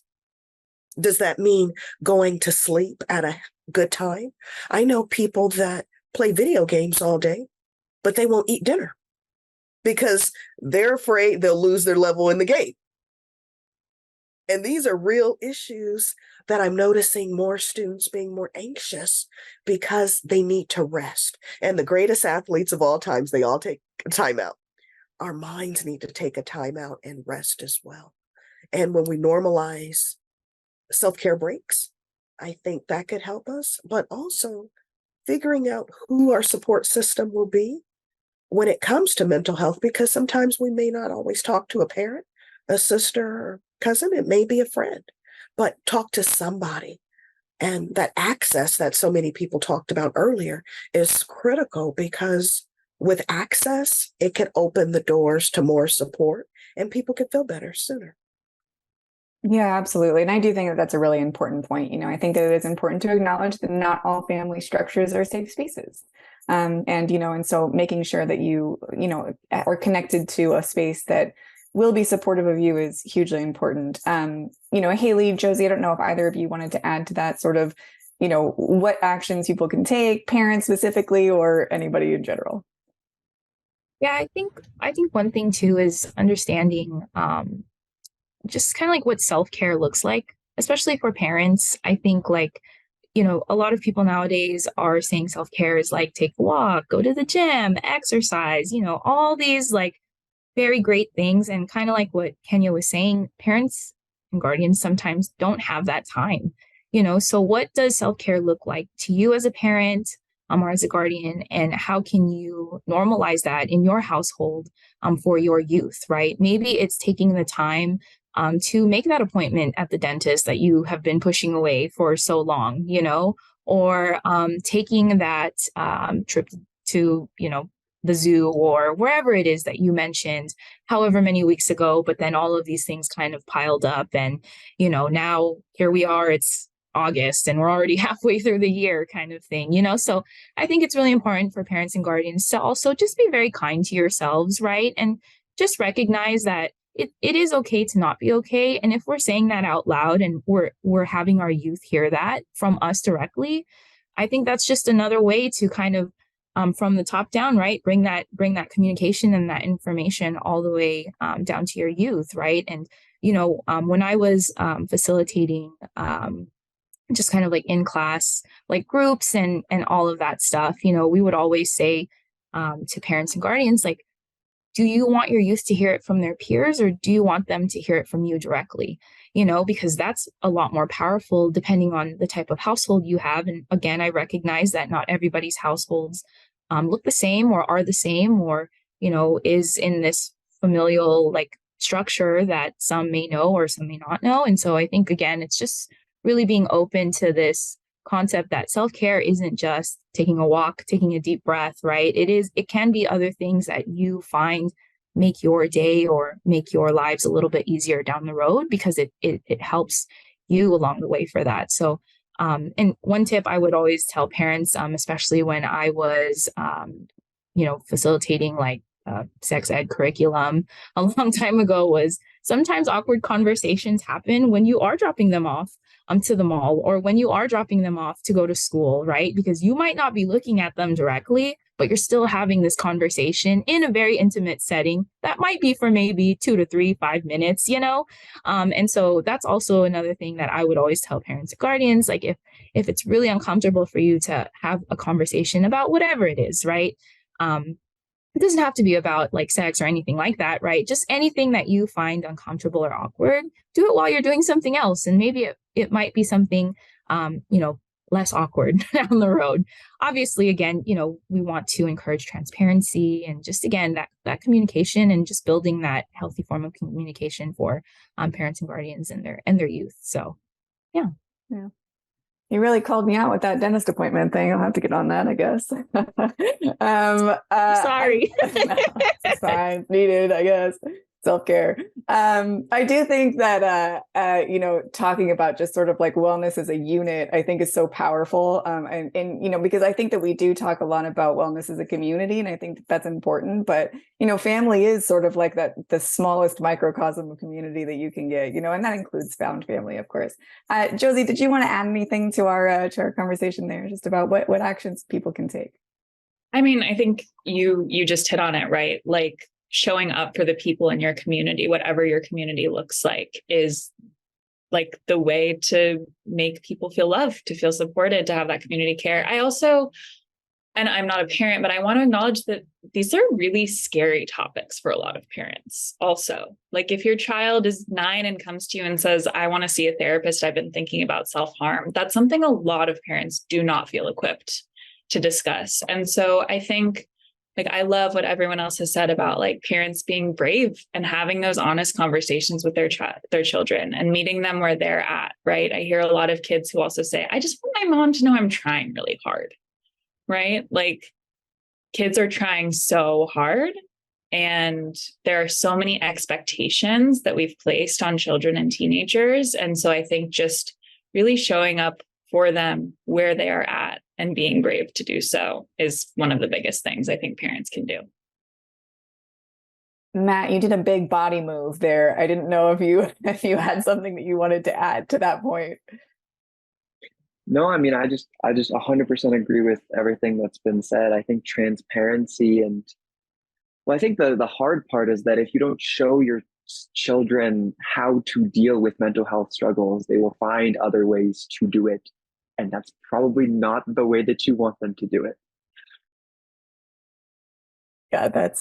Does that mean going to sleep at a good time? I know people that play video games all day, but they won't eat dinner because they're afraid they'll lose their level in the game. And these are real issues that I'm noticing more students being more anxious because they need to rest. And the greatest athletes of all times, they all take a timeout. Our minds need to take a timeout and rest as well. And when we normalize self-care breaks, I think that could help us, but also figuring out who our support system will be when it comes to mental health, because sometimes we may not always talk to a parent, a sister, or cousin. It may be a friend, but talk to somebody. And that access that so many people talked about earlier is critical, because with access, it can open the doors to more support and people can feel better sooner. Yeah, absolutely. And I do think that that's a really important point. I think that it is important to acknowledge that not all family structures are safe spaces. And so making sure that you are connected to a space that will be supportive of you is hugely important. Haley, Josie, I don't know if either of you wanted to add to that sort of, what actions people can take, parents specifically, or anybody in general. Yeah, I think one thing too is understanding just kind of like what self-care looks like, especially for parents. I think a lot of people nowadays are saying self-care is like take a walk, go to the gym, exercise, all these like very great things. And kind of like what Kenya was saying, parents and guardians sometimes don't have that time, so what does self-care look like to you as a parent or as a guardian, and how can you normalize that in your household for your youth, right? Maybe it's taking the time to make that appointment at the dentist that you have been pushing away for so long, or taking that trip to, the zoo or wherever it is that you mentioned however many weeks ago, but then all of these things kind of piled up and, now here we are, it's August and we're already halfway through the year kind of thing, So I think it's really important for parents and guardians to also just be very kind to yourselves, right? And just recognize that it is okay to not be okay. And if we're saying that out loud and we're having our youth hear that from us directly, I think that's just another way to kind of from the top down, right? Bring that communication and that information all the way down to your youth, right? And when I was facilitating just kind of like in class, like groups and all of that stuff, we would always say to parents and guardians, like, do you want your youth to hear it from their peers, or do you want them to hear it from you directly? Because that's a lot more powerful depending on the type of household you have. And again, I recognize that not everybody's households look the same or are the same, or, is in this familial like structure that some may know or some may not know. And so I think, again, it's just really being open to this concept that self-care isn't just taking a walk, taking a deep breath, right? It can be other things that you find make your day or make your lives a little bit easier down the road, because it helps you along the way for that. So, and one tip I would always tell parents, especially when I was, facilitating like sex ed curriculum a long time ago, was sometimes awkward conversations happen when you are dropping them off to the mall, or when you are dropping them off to go to school, right? Because you might not be looking at them directly, but you're still having this conversation in a very intimate setting that might be for maybe 2 to 3, 5 minutes, and so that's also another thing that I would always tell parents and guardians, like if it's really uncomfortable for you to have a conversation about whatever it is, right? It doesn't have to be about like sex or anything like that, right? Just anything that you find uncomfortable or awkward, do it while you're doing something else. And maybe it might be something, less awkward down the road. Obviously, again, we want to encourage transparency and just, again, that communication and just building that healthy form of communication for parents and guardians and their youth. So, yeah. Yeah. You really called me out with that dentist appointment thing. I'll have to get on that, I guess. Sorry. It's fine. It's needed, I guess. Self-care. I do think that, talking about just sort of like wellness as a unit, I think is so powerful. And because I think that we do talk a lot about wellness as a community, and I think that's important, but, family is sort of like the smallest microcosm of community that you can get, and that includes found family, of course. Josie, did you want to add anything to our conversation there, just about what actions people can take? I mean, I think you just hit on it, right? Like, showing up for the people in your community, whatever your community looks like, is like the way to make people feel loved, to feel supported, to have that community care. I also, and I'm not a parent, but I want to acknowledge that these are really scary topics for a lot of parents also. Like if your child is 9 and comes to you and says, I want to see a therapist, I've been thinking about self-harm, that's something a lot of parents do not feel equipped to discuss. And so I think, like, I love what everyone else has said about like parents being brave and having those honest conversations with their children and meeting them where they're at, right? I hear a lot of kids who also say, I just want my mom to know I'm trying really hard, right? Like kids are trying so hard, and there are so many expectations that we've placed on children and teenagers. And so I think just really showing up for them where they are at and being brave to do so is one of the biggest things I think parents can do. Matt, you did a big body move there. I didn't know if you had something that you wanted to add to that point. No, I mean, I just 100% agree with everything that's been said. I think transparency I think the hard part is that if you don't show your children how to deal with mental health struggles, they will find other ways to do it. And that's probably not the way that you want them to do it. Yeah, that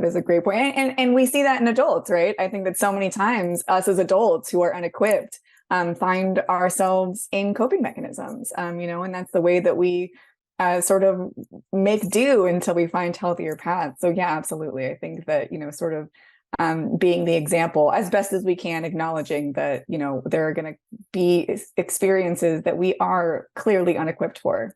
is a great point. And we see that in adults, right? I think that so many times us as adults who are unequipped find ourselves in coping mechanisms, and that's the way that we sort of make do until we find healthier paths. So yeah, absolutely. I think that, sort of being the example as best as we can, acknowledging that, there are going to be experiences that we are clearly unequipped for.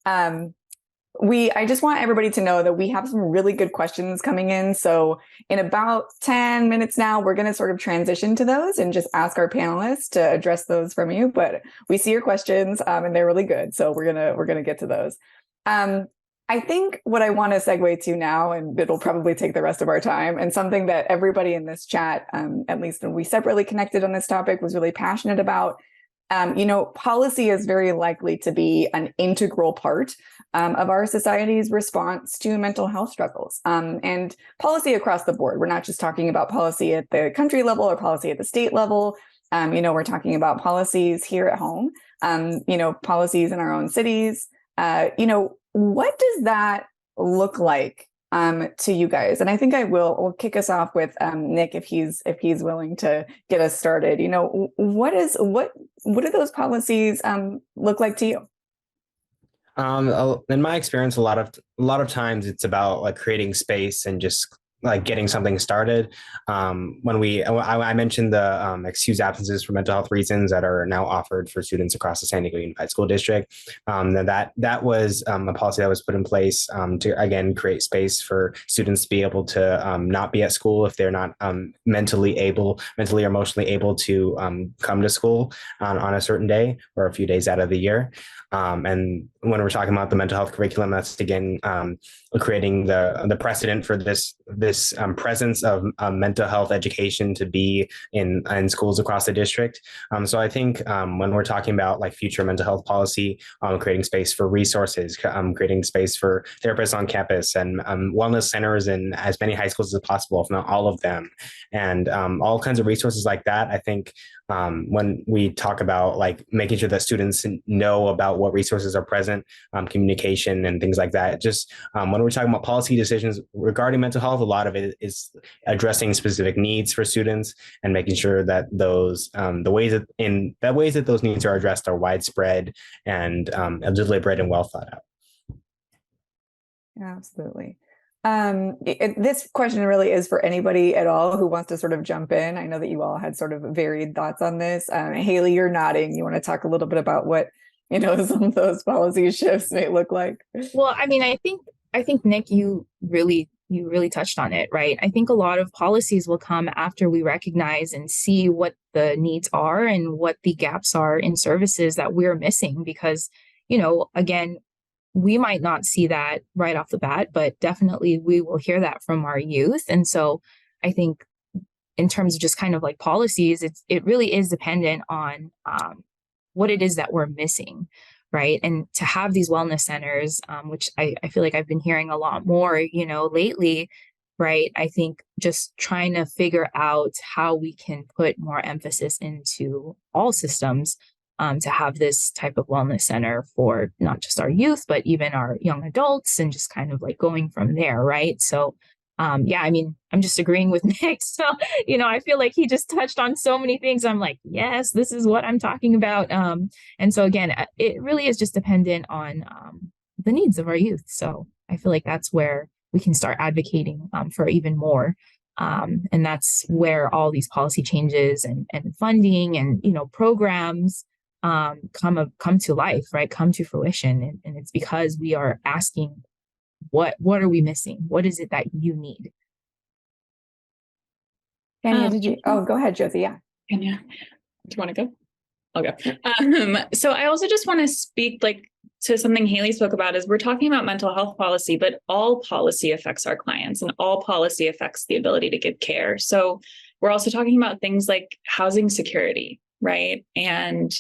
I just want everybody to know that we have some really good questions coming in. So in about 10 minutes now, we're going to sort of transition to those and just ask our panelists to address those from you. But we see your questions and they're really good. So we're going to get to those. I think what I want to segue to now, and it'll probably take the rest of our time, and something that everybody in this chat, at least when we separately connected on this topic, was really passionate about. Policy is very likely to be an integral part of our society's response to mental health struggles, and policy across the board. We're not just talking about policy at the country level or policy at the state level. We're talking about policies here at home, policies in our own cities. What does that look like to you guys? And I think we'll kick us off with Nick, if he's willing to get us started. What do those policies look like to you? In my experience, a lot of times it's about like creating space and just like getting something started. I mentioned the excused absences for mental health reasons that are now offered for students across the San Diego Unified School District. That was a policy that was put in place to, again, create space for students to be able to not be at school if they're not mentally or emotionally able to come to school on a certain day or a few days out of the year. And when we're talking about the mental health curriculum, that's again creating the precedent for this this presence of mental health education to be in schools across the district. So I think when we're talking about like future mental health policy, creating space for resources, creating space for therapists on campus, and wellness centers in as many high schools as possible, if not all of them, and all kinds of resources like that. I think when we talk about like making sure that students know about what resources are present, communication and things like that. Just when we're talking about policy decisions regarding mental health, a lot of it is addressing specific needs for students and making sure that those the ways that those needs are addressed are widespread and deliberate and well thought out. Absolutely. This question really is for anybody at all who wants to sort of jump in. I know that you all had sort of varied thoughts on this. Haley, you're nodding. You want to talk a little bit about what, some of those policy shifts may look like? Well, I mean, I think Nick, you really touched on it, right? I think a lot of policies will come after we recognize and see what the needs are and what the gaps are in services that we're missing, because, again, we might not see that right off the bat, but definitely we will hear that from our youth. And so I think in terms of just kind of like policies, it really is dependent on what it is that we're missing, right? And to have these wellness centers, which I feel like I've been hearing a lot more, lately, right? I think just trying to figure out how we can put more emphasis into all systems to have this type of wellness center for not just our youth, but even our young adults, and just kind of like going from there, right? So, yeah, I mean, I'm just agreeing with Nick. So, I feel like he just touched on so many things. I'm like, yes, this is what I'm talking about. And so again, it really is just dependent on the needs of our youth. So I feel like that's where we can start advocating for even more. And that's where all these policy changes and funding and, programs come to life, right? Come to fruition. And it's because we are asking, what are we missing? What is it that you need? Kenya, go ahead, Josie. Yeah. Kenya, do you want to go? Okay. So I also just want to speak to something Haley spoke about, is we're talking about mental health policy, but all policy affects our clients and all policy affects the ability to give care. So we're also talking about things like housing security, right? And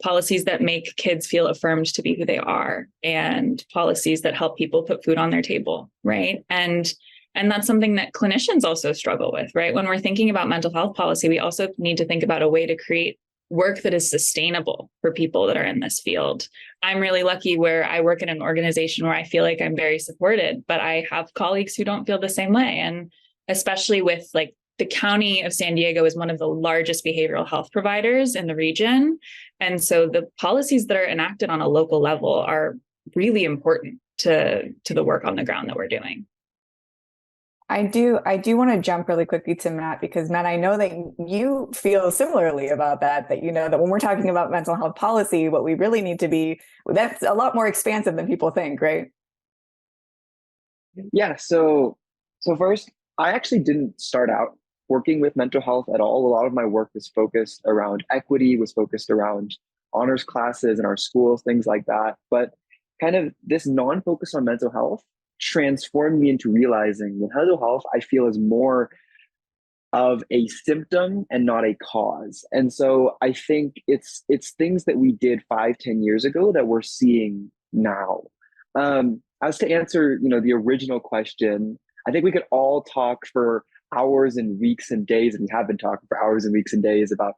policies that make kids feel affirmed to be who they are, and policies that help people put food on their table, right? And that's something that clinicians also struggle with, right? When we're thinking about mental health policy, we also need to think about a way to create work that is sustainable for people that are in this field. I'm really lucky where I work in an organization where I feel like I'm very supported, but I have colleagues who don't feel the same way. And especially with the county of San Diego is one of the largest behavioral health providers in the region. And so the policies that are enacted on a local level are really important to the work on the ground that we're doing. I do want to jump really quickly to Matt, because Matt, I know that you feel similarly about that that when we're talking about mental health policy, what we really need to be, that's a lot more expansive than people think, right? Yeah. So first, I actually didn't start out working with mental health at all. A lot of my work was focused around equity, was focused around honors classes in our schools, things like that. But kind of this non-focus on mental health transformed me into realizing that mental health, I feel, is more of a symptom and not a cause. And so I think it's things that we did 5-10 years ago that we're seeing now. As to answer, the original question, I think we could all talk for hours and weeks and days, and we have been talking for hours and weeks and days about,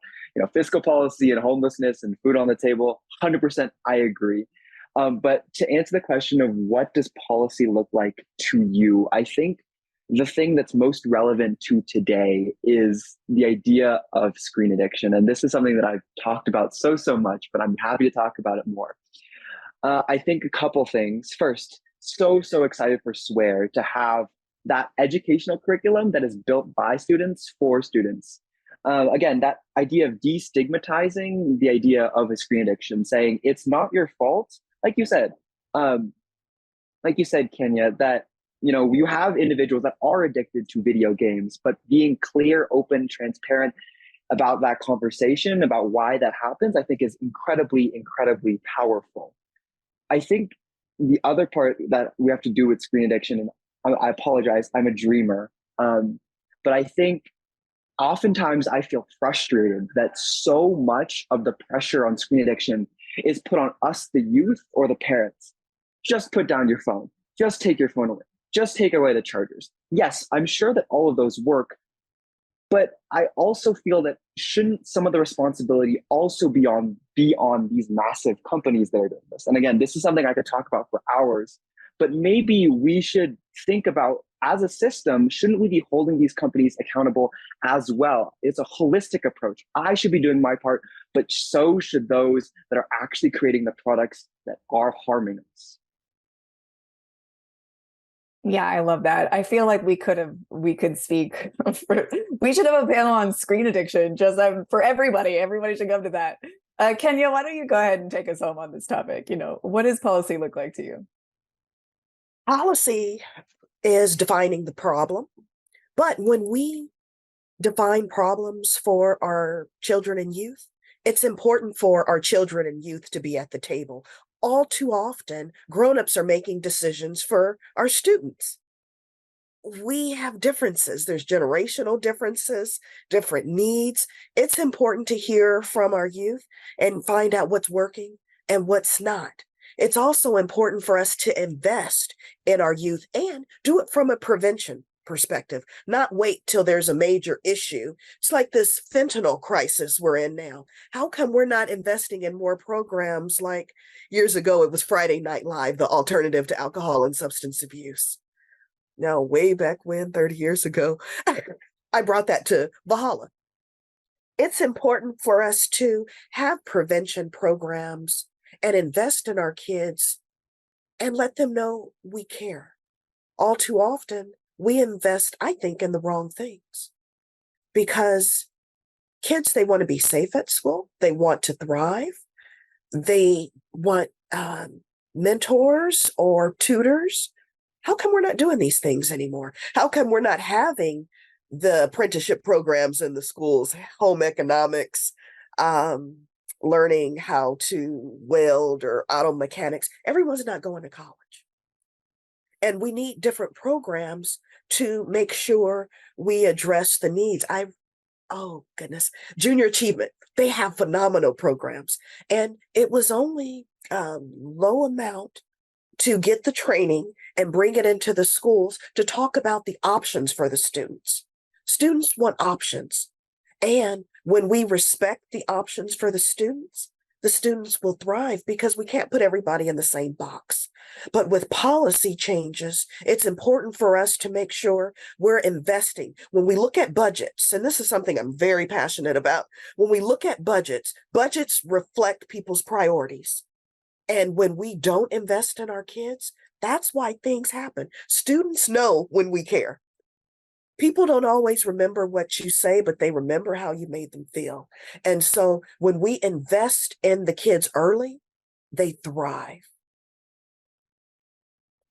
fiscal policy and homelessness and food on the table. 100%, I agree. But to answer the question of what does policy look like to you, I think the thing that's most relevant to today is the idea of screen addiction. And this is something that I've talked about so much, but I'm happy to talk about it more. I think a couple things. First, so excited for SWARE to have that educational curriculum that is built by students for students. Again, that idea of destigmatizing the idea of a screen addiction, saying it's not your fault, like you said, Kenya, that you have individuals that are addicted to video games, but being clear, open, transparent about that conversation, about why that happens, I think is incredibly powerful. I think the other part that we have to do with screen addiction, and I apologize, I'm a dreamer. But I think oftentimes I feel frustrated that so much of the pressure on screen addiction is put on us, the youth or the parents. Just put down your phone. Just take your phone away. Just take away the chargers. Yes, I'm sure that all of those work, but I also feel that shouldn't some of the responsibility also be on these massive companies that are doing this? And again, this is something I could talk about for hours, but maybe we should think about, as a system, shouldn't we be holding these companies accountable as well? It's a holistic approach. I should be doing my part, but so should those that are actually creating the products that are harming us. Yeah, I love that. I feel like we could speak we should have a panel on screen addiction just for everybody. Everybody should come to that. Kenya, why don't you go ahead and take us home on this topic? What does policy look like to you? Policy is defining the problem. But when we define problems for our children and youth, it's important for our children and youth to be at the table. All too often, grown-ups are making decisions for our students. We have differences. There's generational differences, different needs. It's important to hear from our youth and find out what's working and what's not. It's also important for us to invest in our youth and do it from a prevention perspective, not wait till there's a major issue. It's like this fentanyl crisis we're in now. How come we're not investing in more programs like years ago it was Friday Night Live, the alternative to alcohol and substance abuse? Now, way back when, 30 years ago, I brought that to Valhalla. It's important for us to have prevention programs and invest in our kids and let them know we care. All too often, we invest, I think, in the wrong things because kids, they want to be safe at school. They want to thrive. They want mentors or tutors. How come we're not doing these things anymore? How come we're not having the apprenticeship programs in the schools, home economics, learning how to weld or auto mechanics? Everyone's not going to college. And we need different programs to make sure we address the needs. Oh goodness, junior achievement, they have phenomenal programs. And it was only low amount to get the training and bring it into the schools to talk about the options for the students. Students want options. And when we respect the options for the students will thrive because we can't put everybody in the same box. But with policy changes, it's important for us to make sure we're investing. When we look at budgets, and this is something I'm very passionate about, when we look at budgets reflect people's priorities. And when we don't invest in our kids, that's why things happen. Students know when we care. People don't always remember what you say, but they remember how you made them feel. And so when we invest in the kids early, they thrive.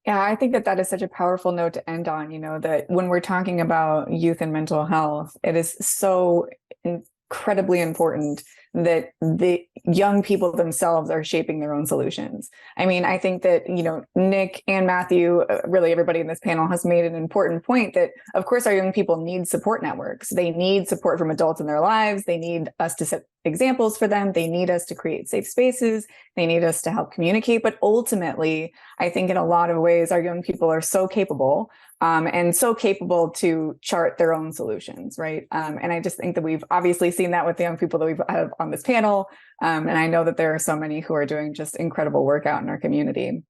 Yeah, I think that is such a powerful note to end on, that when we're talking about youth and mental health, it is so incredibly important that the young people themselves are shaping their own solutions. I mean, I think that, Nick and Matthew, really everybody in this panel has made an important point that, of course, our young people need support networks. They need support from adults in their lives. They need us to set examples for them. They need us to create safe spaces. They need us to help communicate. But ultimately, I think in a lot of ways, our young people are so capable and so capable to chart their own solutions, right? And I just think that we've obviously seen that with the young people that we've had on this panel. And I know that there are so many who are doing just incredible work out in our community.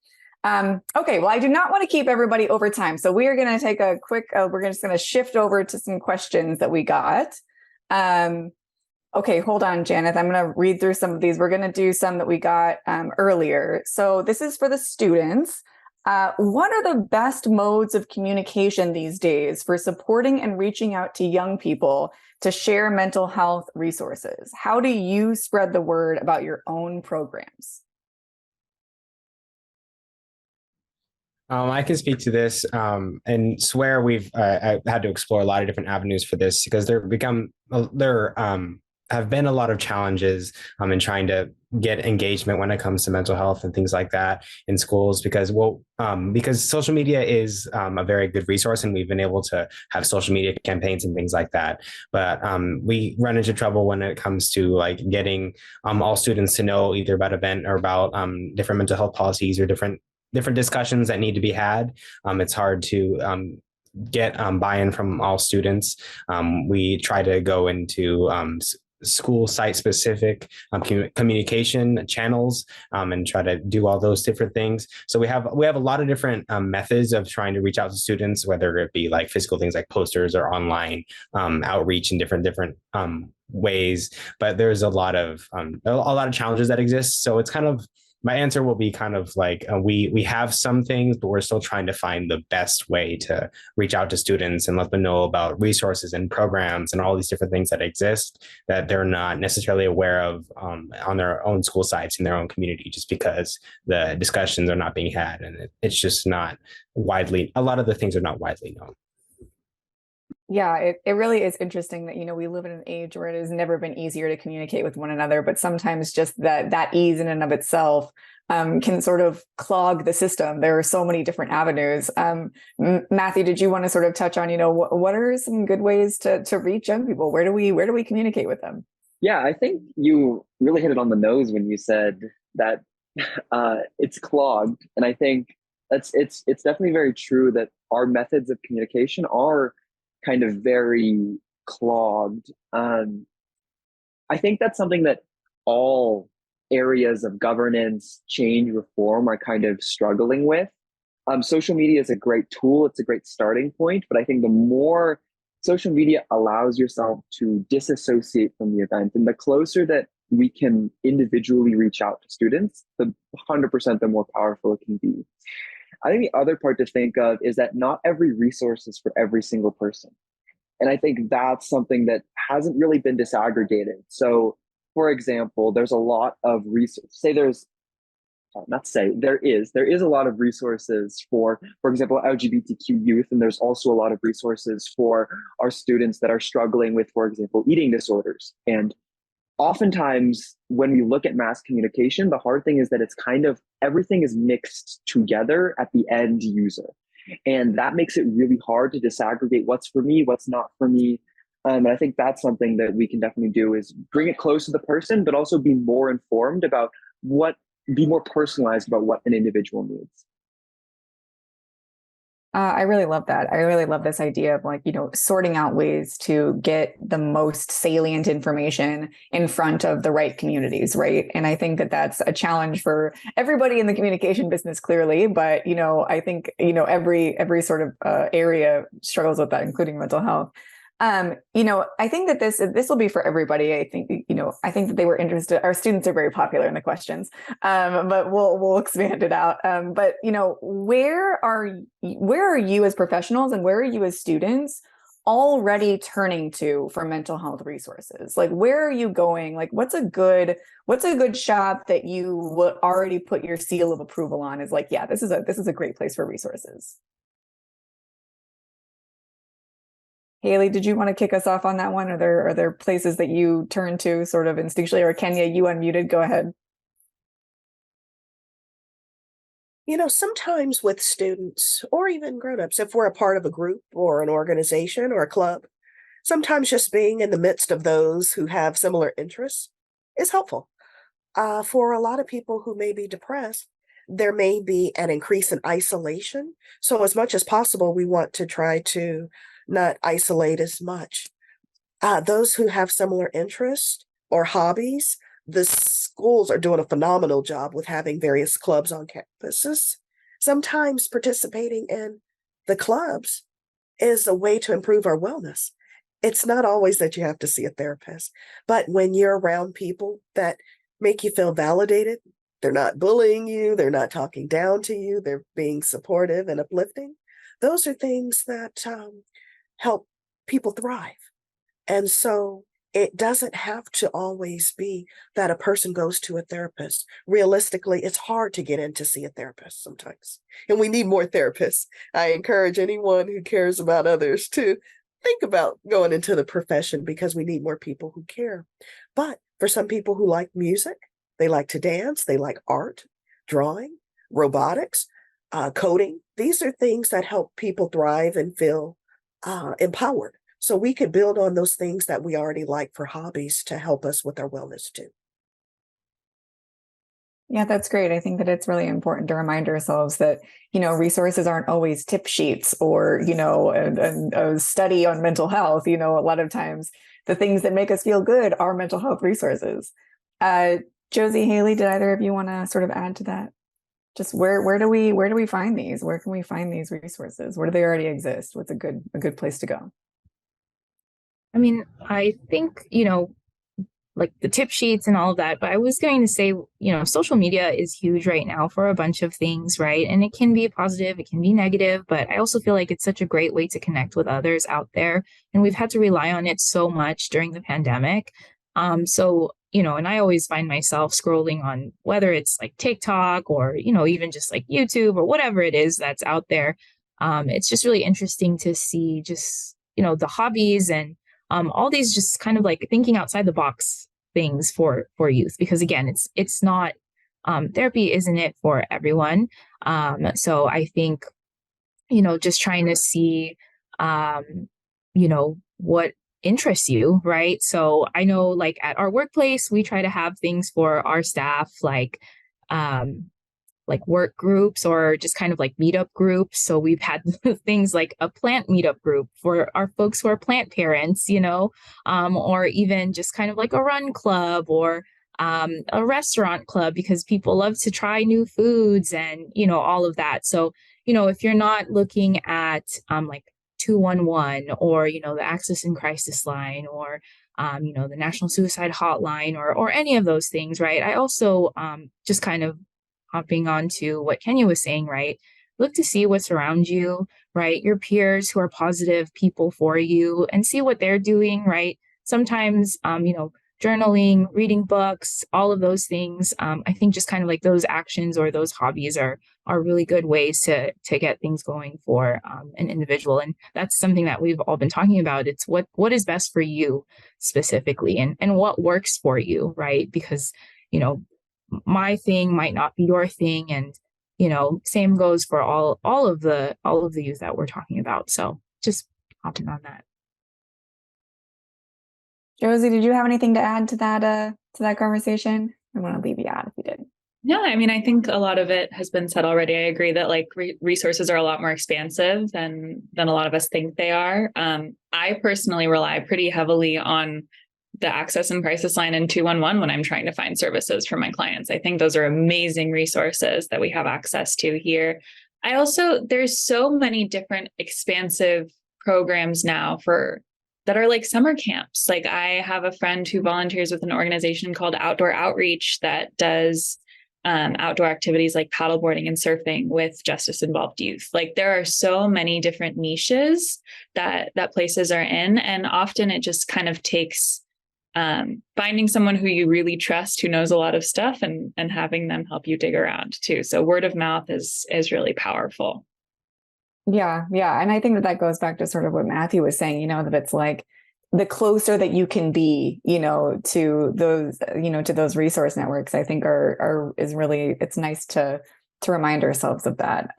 Okay, well, I do not want to keep everybody over time. So we are going to take a quick, we're just going to shift over to some questions that we got. Okay, hold on, Janet. I'm going to read through some of these. We're going to do some that we got earlier. So this is for the students. What are the best modes of communication these days for supporting and reaching out to young people to share mental health resources? How do you spread the word about your own programs? I can speak to this and swear we've had to explore a lot of different avenues for this because they're have been a lot of challenges in trying to get engagement when it comes to mental health and things like that in schools because social media is a very good resource, and we've been able to have social media campaigns and things like that. But we run into trouble when it comes to like getting all students to know either about event or about different mental health policies or different discussions that need to be had. It's hard to get buy-in from all students. We try to go into school site specific communication channels and try to do all those different things. So we have a lot of different methods of trying to reach out to students, whether it be like physical things like posters or online outreach in different ways. But there's a lot of challenges that exist. So it's kind of, my answer will be kind of like we have some things, but we're still trying to find the best way to reach out to students and let them know about resources and programs and all these different things that exist that they're not necessarily aware of on their own school sites in their own community, just because the discussions are not being had and it's just not widely. A lot of the things are not widely known. Yeah, it really is interesting that, we live in an age where it has never been easier to communicate with one another, but sometimes just that ease in and of itself can sort of clog the system. There are so many different avenues. Matthew, did you want to sort of touch on, what are some good ways to reach young people? Where do we communicate with them? Yeah, I think you really hit it on the nose when you said that it's clogged. And I think it's definitely very true that our methods of communication are kind of very clogged. I think that's something that all areas of governance, change, reform are kind of struggling with. Social media is a great tool. It's a great starting point, but I think the more social media allows yourself to disassociate from the event, and the closer that we can individually reach out to students, the 100% the more powerful it can be. I think the other part to think of is that not every resource is for every single person. And I think that's something that hasn't really been disaggregated. So, for example, there's a lot of there is a lot of resources for example, LGBTQ youth, and there's also a lot of resources for our students that are struggling with, for example, eating disorders. And oftentimes when we look at mass communication, the hard thing is that it's kind of everything is mixed together at the end user. And that makes it really hard to disaggregate what's for me, what's not for me. And I think that's something that we can definitely do, is bring it close to the person, but also be more informed about be more personalized about what an individual needs. I really love that. I really love this idea of sorting out ways to get the most salient information in front of the right communities, right? And I think that that's a challenge for everybody in the communication business, clearly. But I think every sort of area struggles with that, including mental health. I think that this will be for everybody. I think that they were interested. Our students are very popular in the questions, but we'll expand it out. But where are you as professionals, and where are you as students already turning to for mental health resources? Like, where are you going? Like, what's a good shop that you would already put your seal of approval on? Is like, yeah, this is a great place for resources. Haley, did you want to kick us off on that one? Are there places that you turn to sort of instinctually? Or Kenya, you unmuted, go ahead. Sometimes with students or even grown-ups, if we're a part of a group or an organization or a club, sometimes just being in the midst of those who have similar interests is helpful. For a lot of people who may be depressed, there may be an increase in isolation. So as much as possible, we want to try to not isolate as much. Those who have similar interests or hobbies, the schools are doing a phenomenal job with having various clubs on campuses. Sometimes participating in the clubs is a way to improve our wellness. It's not always that you have to see a therapist, but when you're around people that make you feel validated, they're not bullying you, they're not talking down to you, they're being supportive and uplifting. Those are things that help people thrive. And so it doesn't have to always be that a person goes to a therapist. Realistically, it's hard to get in to see a therapist sometimes. And we need more therapists. I encourage anyone who cares about others to think about going into the profession because we need more people who care. But for some people who like music, they like to dance, they like art, drawing, robotics, coding. These are things that help people thrive and feel empowered. So we could build on those things that we already like for hobbies to help us with our wellness too. Yeah, that's great. I think that it's really important to remind ourselves that, resources aren't always tip sheets or, a study on mental health. A lot of times the things that make us feel good are mental health resources. Josie, Haley, did either of you want to sort of add to that? Just where do we find these? Where can we find these resources? Where do they already exist? What's a good place to go? I mean, I think, like the tip sheets and all of that. But I was going to say, social media is huge right now for a bunch of things, right? And it can be positive, it can be negative, but I also feel like it's such a great way to connect with others out there. And we've had to rely on it so much during the pandemic. And I always find myself scrolling on whether it's like TikTok or, even just like YouTube or whatever it is that's out there. It's just really interesting to see just, the hobbies and all these just kind of like thinking outside the box things for youth, because again, it's not therapy isn't it for everyone. So I think, just trying to see, what interests you, right? So I know like at our workplace, we try to have things for our staff, like work groups or just kind of like meetup groups. So we've had things like a plant meetup group for our folks who are plant parents, or even just kind of like a run club or a restaurant club because people love to try new foods and, all of that. So, if you're not looking at like 211 or, the Access and Crisis line or, the National Suicide Hotline or any of those things, right? I also just kind of hopping on to what Kenya was saying, right? Look to see what's around you, right? Your peers who are positive people for you and see what they're doing, right? Sometimes, journaling, reading books, all of those things. I think just kind of like those actions or those hobbies are really good ways to get things going for an individual. And that's something that we've all been talking about. It's what is best for you specifically and what works for you, right? Because, my thing might not be your thing, and same goes for all of the youth that we're talking about. So just hopping on that. Josie, did you have anything to add to that conversation? I want to leave you out if you did. No, I mean, I think a lot of it has been said already. I agree that like resources are a lot more expansive than a lot of us think they are. I personally rely pretty heavily on the Access and Crisis Line and 211 when I'm trying to find services for my clients. I think those are amazing resources that we have access to here. There's so many different expansive programs now that are like summer camps. Like I have a friend who volunteers with an organization called Outdoor Outreach that does outdoor activities like paddleboarding and surfing with justice involved youth. Like there are so many different niches that places are in. And often it just kind of takes finding someone who you really trust, who knows a lot of stuff and having them help you dig around too. So word of mouth is really powerful. Yeah. And I think that goes back to sort of what Matthew was saying, that it's like the closer that you can be, to those resource networks, I think is really, it's nice to remind ourselves of that.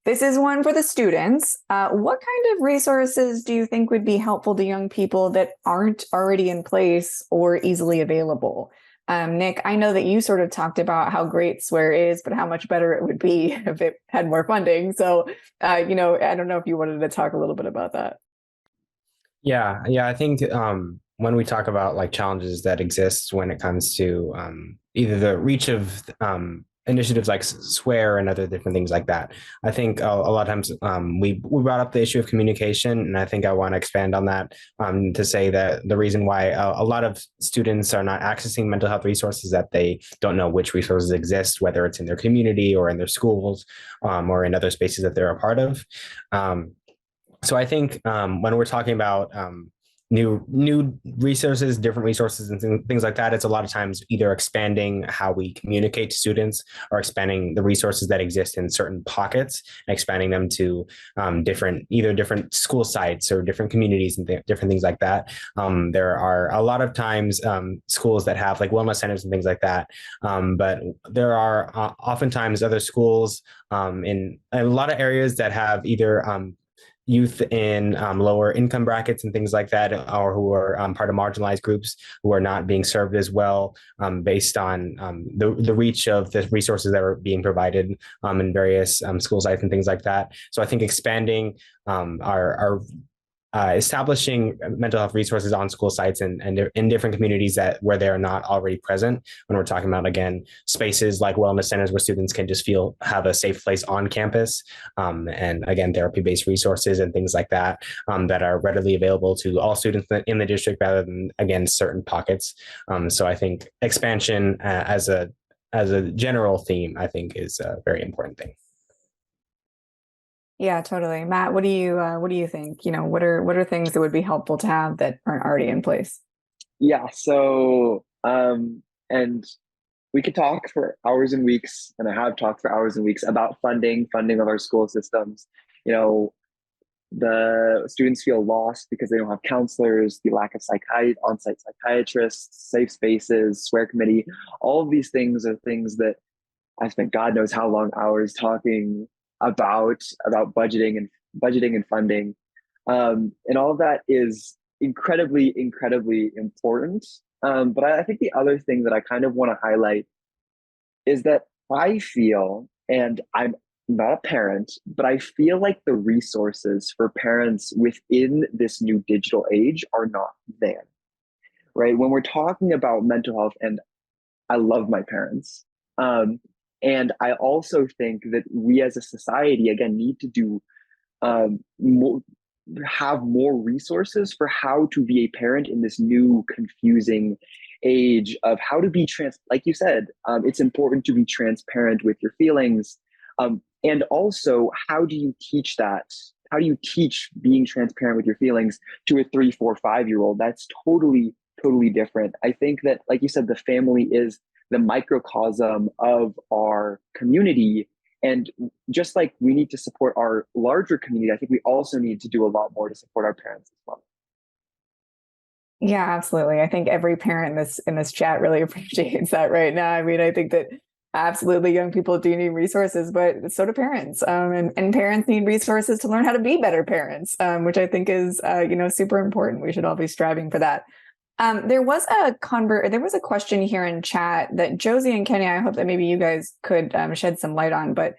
This is one for the students. What kind of resources do you think would be helpful to young people that aren't already in place or easily available? Nick, I know that you sort of talked about how great Swear is, but how much better it would be if it had more funding. So, I don't know if you wanted to talk a little bit about that. Yeah. I think when we talk about like challenges that exist when it comes to either the reach of initiatives like Swear and other different things like that, I think a lot of times we brought up the issue of communication, and I think I want to expand on that to say that the reason why a lot of students are not accessing mental health resources, that they don't know which resources exist, whether it's in their community or in their schools or in other spaces that they're a part of. So I think when we're talking about new resources, different resources, and things like that. It's a lot of times either expanding how we communicate to students or expanding the resources that exist in certain pockets and expanding them to different school sites or different communities and different things like that. There are a lot of times schools that have like wellness centers and things like that, but there are oftentimes other schools in a lot of areas that have either youth in lower income brackets and things like that, or who are part of marginalized groups who are not being served as well based on the reach of the resources that are being provided in various school sites and things like that. So I think expanding our establishing mental health resources on school sites and in different communities that where they are not already present, when we're talking about, again, spaces like wellness centers where students can just have a safe place on campus, and again, therapy-based resources and things like that that are readily available to all students in the district rather than, again, certain pockets. So I think expansion as a general theme, I think, is a very important thing. Yeah, totally. Matt, what do you think? What are things that would be helpful to have that aren't already in place? Yeah. So, and we could talk for hours and weeks, and I have talked for hours and weeks about funding of our school systems. The students feel lost because they don't have counselors, the lack of on-site psychiatrists, safe spaces, swear committee. All of these things are things that I spent God knows how long hours talking about budgeting and funding, and all of that is incredibly important. But I think the other thing that I kind of want to highlight is that I feel, and I'm not a parent, but I feel like the resources for parents within this new digital age are not there, right? When we're talking about mental health, and I love my parents, and I also think that we as a society, again, need to do have more resources for how to be a parent in this new confusing age of how to be like you said, it's important to be transparent with your feelings. And also, how do you teach that? How do you teach being transparent with your feelings to a 3, 4, 5-year-old? That's totally different. I think that, like you said, the family is the microcosm of our community. And just like we need to support our larger community, I think we also need to do a lot more to support our parents as well. Yeah, absolutely. I think every parent in this chat really appreciates that right now. I mean, I think that absolutely young people do need resources, but so do parents. And parents need resources to learn how to be better parents, which I think is super important. We should all be striving for that. There was a question here in chat that Josie and Kenny, I hope that maybe you guys could shed some light on, but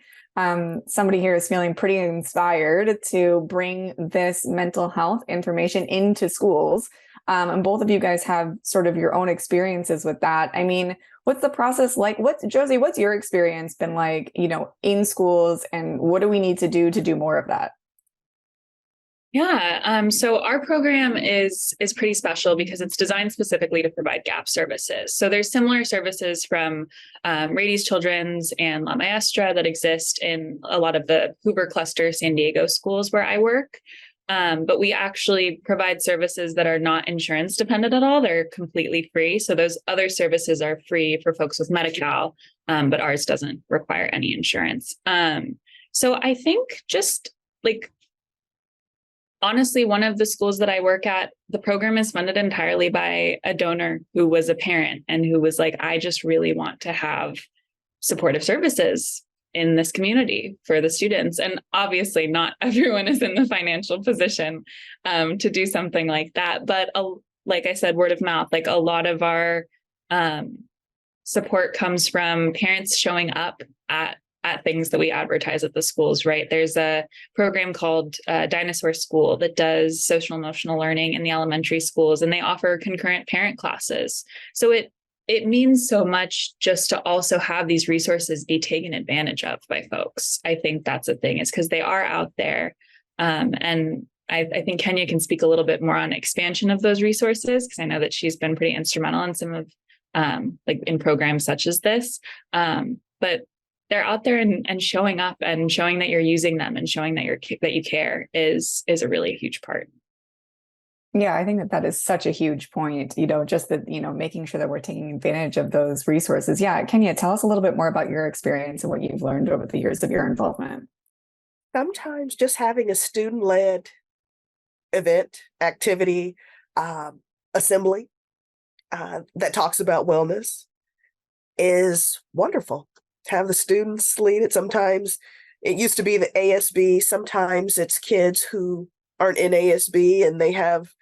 somebody here is feeling pretty inspired to bring this mental health information into schools. And both of you guys have sort of your own experiences with that. I mean, what's the process like? Josie, what's your experience been like, in schools, and what do we need to do more of that? Yeah, so our program is pretty special because it's designed specifically to provide gap services. So there's similar services from Rady's Children's and La Maestra that exist in a lot of the Hoover Cluster San Diego schools where I work. But we actually provide services that are not insurance dependent at all. They're completely free. So those other services are free for folks with Medi-Cal, but ours doesn't require any insurance. So I think just like, honestly, one of the schools that I work at, the program is funded entirely by a donor who was a parent and who was like, I just really want to have supportive services in this community for the students. And obviously not everyone is in the financial position to do something like that. But like I said, word of mouth, like a lot of our support comes from parents showing up at things that we advertise at the schools, right? There's a program called Dinosaur School that does social emotional learning in the elementary schools, and they offer concurrent parent classes. So it means so much just to also have these resources be taken advantage of by folks. I think that's the thing, is because they are out there. And I think Kenya can speak a little bit more on expansion of those resources, because I know that she's been pretty instrumental in some of like in programs such as this. But they're out there and showing up and showing that you're using them and showing that you care is a really huge part. Yeah, I think that that is such a huge point, just that, making sure that we're taking advantage of those resources. Yeah. Kenya, tell us a little bit more about your experience and what you've learned over the years of your involvement. Sometimes just having a student-led event, activity, assembly that talks about wellness is wonderful. Have the students lead it. Sometimes it used to be the ASB. Sometimes it's kids who aren't in ASB and they have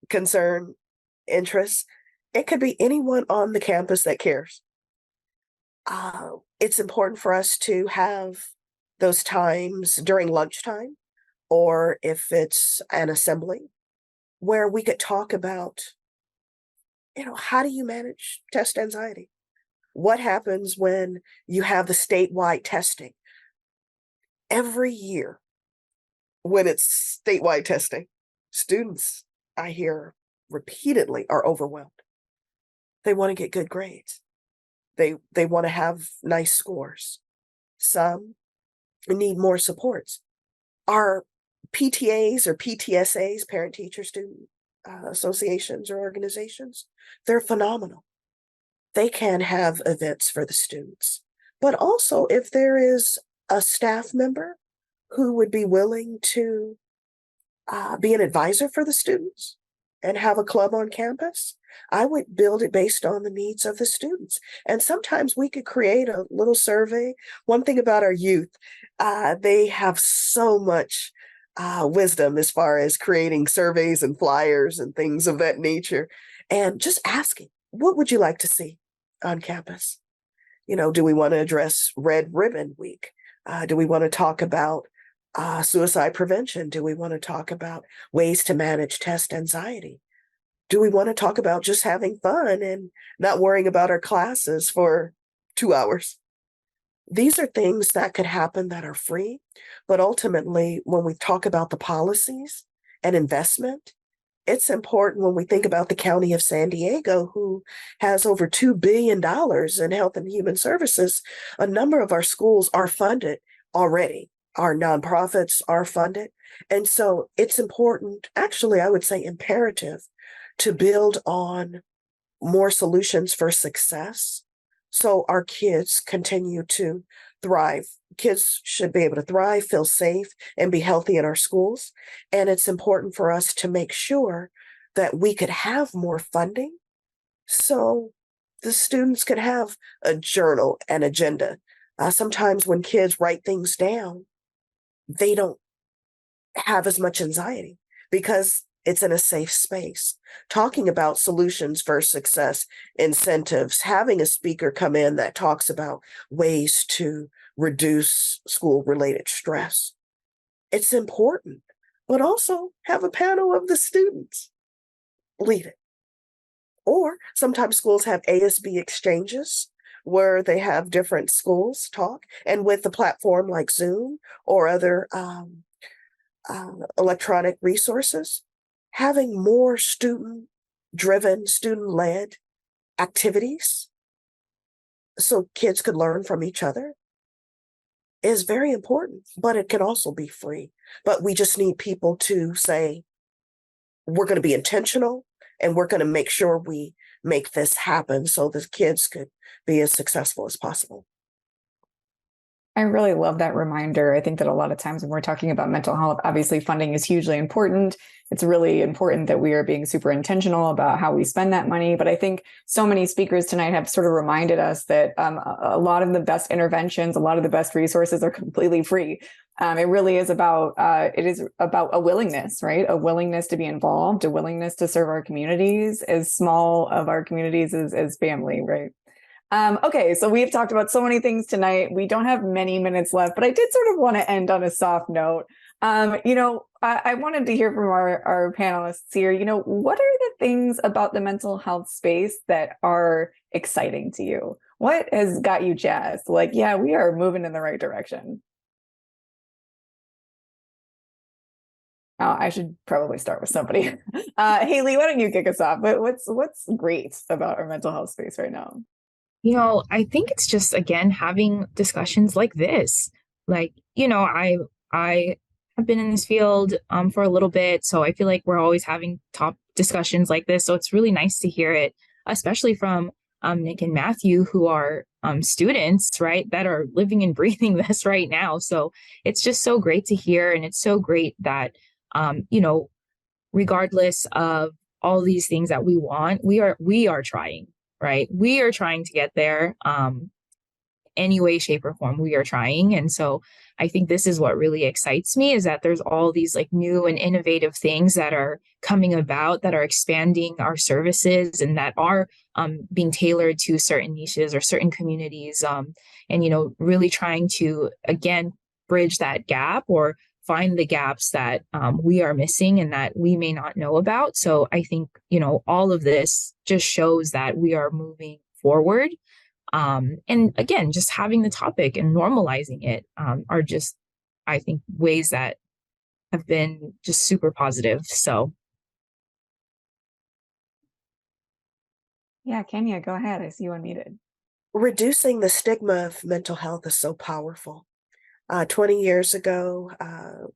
concern, interests. It could be anyone on the campus that cares. It's important for us to have those times during lunchtime, or if it's an assembly, where we could talk about, how do you manage test anxiety? What happens when you have the statewide testing? Every year, when it's statewide testing, students, I hear repeatedly, are overwhelmed. They want to get good grades. They want to have nice scores. Some need more supports. Our PTAs or PTSAs, parent teacher student associations or organizations, they're phenomenal. They can have events for the students. But also, if there is a staff member who would be willing to be an advisor for the students and have a club on campus, I would build it based on the needs of the students. And sometimes we could create a little survey. One thing about our youth, they have so much wisdom as far as creating surveys and flyers and things of that nature. And just asking, what would you like to see on campus? Do we want to address Red Ribbon Week? Do we want to talk about suicide prevention? Do we want to talk about ways to manage test anxiety? Do we want to talk about just having fun and not worrying about our classes for 2 hours? These are things that could happen that are free, but ultimately, when we talk about the policies and investment, it's important when we think about the County of San Diego, who has over $2 billion in health and human services. A number of our schools are funded already. Our nonprofits are funded. And so it's important, actually, I would say imperative, to build on more solutions for success so our kids continue to thrive. Kids should be able to thrive, feel safe, and be healthy in our schools. And it's important for us to make sure that we could have more funding so the students could have a journal and agenda. Sometimes when kids write things down, they don't have as much anxiety because it's in a safe space. Talking about solutions for success, incentives, having a speaker come in that talks about ways to reduce school-related stress. It's important, but also have a panel of the students lead it. Or sometimes schools have ASB exchanges where they have different schools talk, and with a platform like Zoom or other electronic resources, having more student-driven, student-led activities so kids could learn from each other is very important, but it can also be free. But we just need people to say, we're going to be intentional and we're going to make sure we make this happen so the kids could be as successful as possible. I really love that reminder. I think that a lot of times when we're talking about mental health, obviously funding is hugely important. It's really important that we are being super intentional about how we spend that money. But I think so many speakers tonight have sort of reminded us that a lot of the best interventions, a lot of the best resources are completely free. It really is about a willingness, right? A willingness to be involved, a willingness to serve our communities, as small of our communities as family, right? Okay, so we've talked about so many things tonight. We don't have many minutes left, but I did sort of want to end on a soft note. I wanted to hear from our panelists here. What are the things about the mental health space that are exciting to you? What has got you jazzed? Like, yeah, we are moving in the right direction. I should probably start with somebody. Haley, why don't you kick us off? But what's great about our mental health space right now? I think it's just, again, having discussions like this. Like, I have been in this field for a little bit. So I feel like we're always having top discussions like this. So it's really nice to hear it, especially from Nick and Matthew, who are students, right, that are living and breathing this right now. So it's just so great to hear. And it's so great that, regardless of all these things that we want, we are trying, right? We are trying to get there. Any way, shape, or form, we are trying. And so I think this is what really excites me, is that there's all these like new and innovative things that are coming about, that are expanding our services, and that are being tailored to certain niches or certain communities, and really trying to, again, bridge that gap or find the gaps that we are missing and that we may not know about. So I think all of this just shows that we are moving forward. And again, just having the topic and normalizing it are just, I think, ways that have been just super positive. So. Yeah, Kenya, go ahead. I see you unmuted. Reducing the stigma of mental health is so powerful. 20 years ago,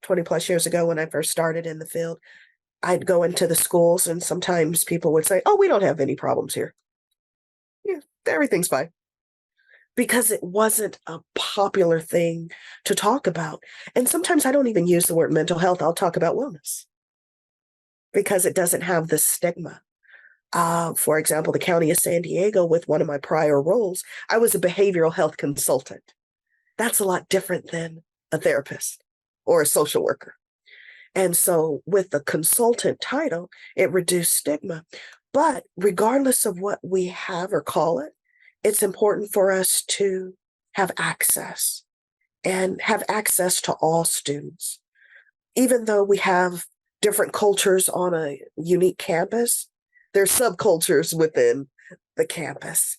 20 plus years ago, when I first started in the field, I'd go into the schools and sometimes people would say, "Oh, we don't have any problems here. Yeah, everything's fine." Because it wasn't a popular thing to talk about. And sometimes I don't even use the word mental health. I'll talk about wellness because it doesn't have the stigma. For example, the county of San Diego, with one of my prior roles, I was a behavioral health consultant. That's a lot different than a therapist or a social worker. And so with the consultant title, it reduced stigma. But regardless of what we have or call it, it's important for us to have access and have access to all students. Even though we have different cultures on a unique campus, there's subcultures within the campus.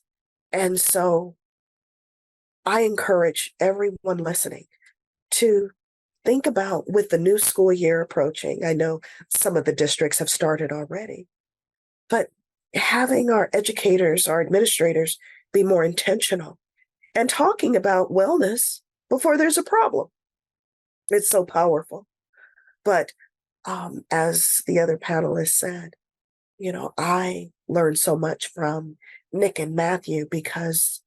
And so I encourage everyone listening to think about, with the new school year approaching, I know some of the districts have started already, but having our educators, our administrators, be more intentional and talking about wellness before there's a problem. It's so powerful. But as the other panelists said, I learned so much from Nick and Matthew because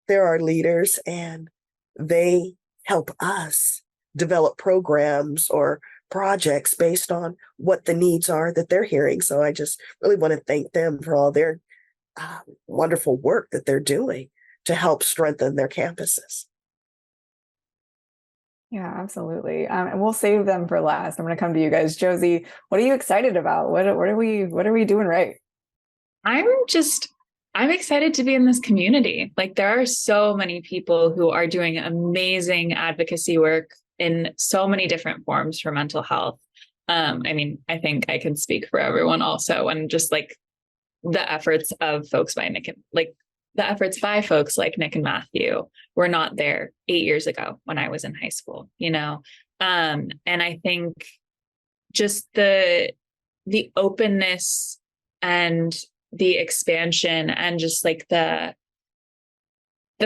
they're our leaders and they help us develop programs or projects based on what the needs are that they're hearing. So I just really want to thank them for all their wonderful work that they're doing to help strengthen their campuses. Yeah, absolutely. And we'll save them for last. I'm going to come to you guys. Josie, what are you excited about? What are we doing right? I'm excited to be in this community. Like, there are so many people who are doing amazing advocacy work in so many different forms for mental health. I think I can speak for everyone also, and just like the efforts of folks by Nick, the efforts by folks like Nick and Matthew were not there 8 years ago when I was in high school, and I think just the openness and the expansion and just like the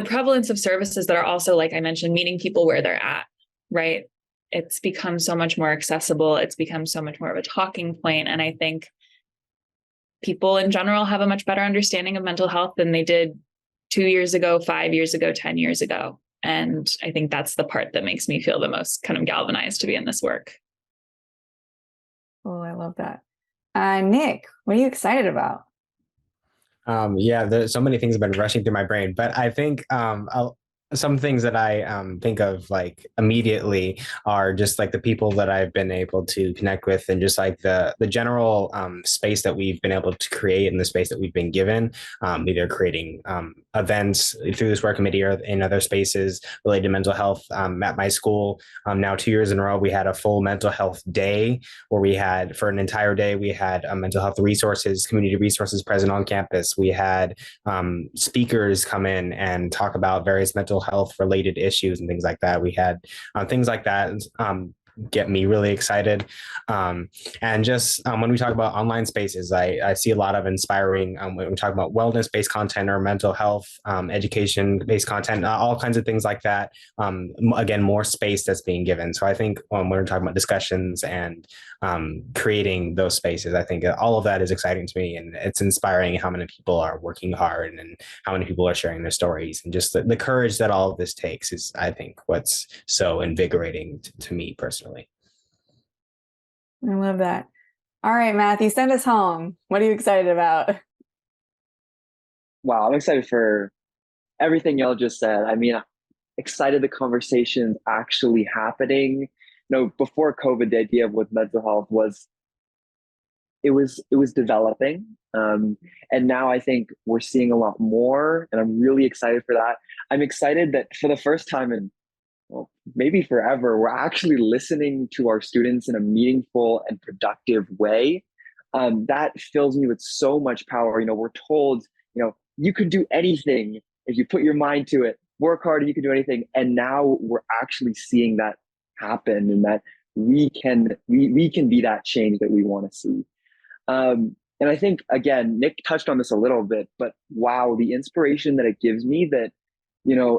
prevalence of services that are also, like I mentioned, meeting people where they're at, right? It's become so much more accessible. It's become so much more of a talking point. And I think people in general have a much better understanding of mental health than they did 2 years ago, 5 years ago, 10 years ago. And I think that's the part that makes me feel the most kind of galvanized to be in this work. Oh, I love that. Nick, what are you excited about? There's so many things have been rushing through my brain, but I think some things that I think of like immediately are just like the people that I've been able to connect with, and just like the general space that we've been able to create and the space that we've been given, either creating events through this work committee or in other spaces related to mental health. At my school, now 2 years in a row, we had a full mental health day where we had, for an entire day, we had mental health resources, community resources present on campus. We had speakers come in and talk about various mental health related issues and things like that. We had things like that get me really excited. And just when we talk about online spaces, I see a lot of inspiring when we talk about wellness-based content or mental health, education-based content, all kinds of things like that. Again, more space that's being given. So I think when we're talking about discussions and creating those spaces, I think all of that is exciting to me, and it's inspiring how many people are working hard and how many people are sharing their stories, and just the courage that all of this takes is, I think, what's so invigorating to me personally. I love that. All right, Matthew, send us home. What are you excited about? Wow, I'm excited for everything y'all just said. I mean, excited the conversation's actually happening. Before COVID, the idea of what mental health was, it was developing. And now I think we're seeing a lot more, and I'm really excited for that. I'm excited that for the first time in, well, maybe forever, we're actually listening to our students in a meaningful and productive way. That fills me with so much power. We're told, you can do anything if you put your mind to it, work hard, and you can do anything. And now we're actually seeing that happen, and that we can be that change that we want to see. And I think, again, Nick touched on this a little bit, but wow, the inspiration that it gives me that,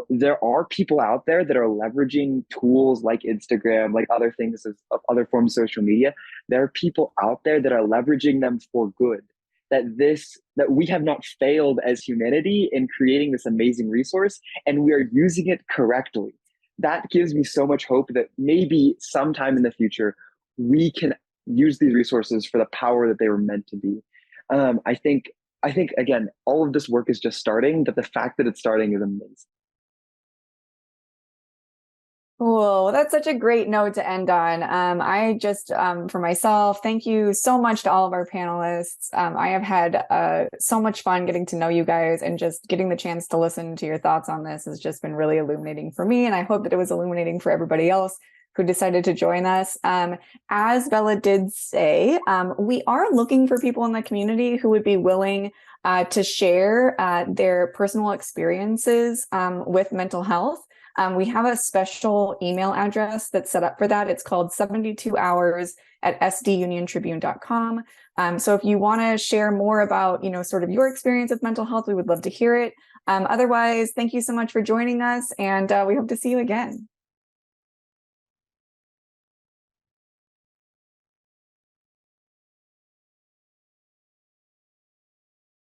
there are people out there that are leveraging tools like Instagram, like other things of other forms of social media. There are people out there that are leveraging them for good. That we have not failed as humanity in creating this amazing resource, and we are using it correctly. That gives me so much hope that maybe sometime in the future we can use these resources for the power that they were meant to be. I think again, all of this work is just starting, but the fact that it's starting is amazing. Cool. That's such a great note to end on. I just, for myself, thank you so much to all of our panelists. I have had so much fun getting to know you guys, and just getting the chance to listen to your thoughts on this has just been really illuminating for me. And I hope that it was illuminating for everybody else who decided to join us. As Bella did say, we are looking for people in the community who would be willing to share their personal experiences with mental health. We have a special email address that's set up for that. It's called 72hours@sduniontribune.com. So if you want to share more about, sort of your experience with mental health, we would love to hear it. Otherwise, thank you so much for joining us, and we hope to see you again.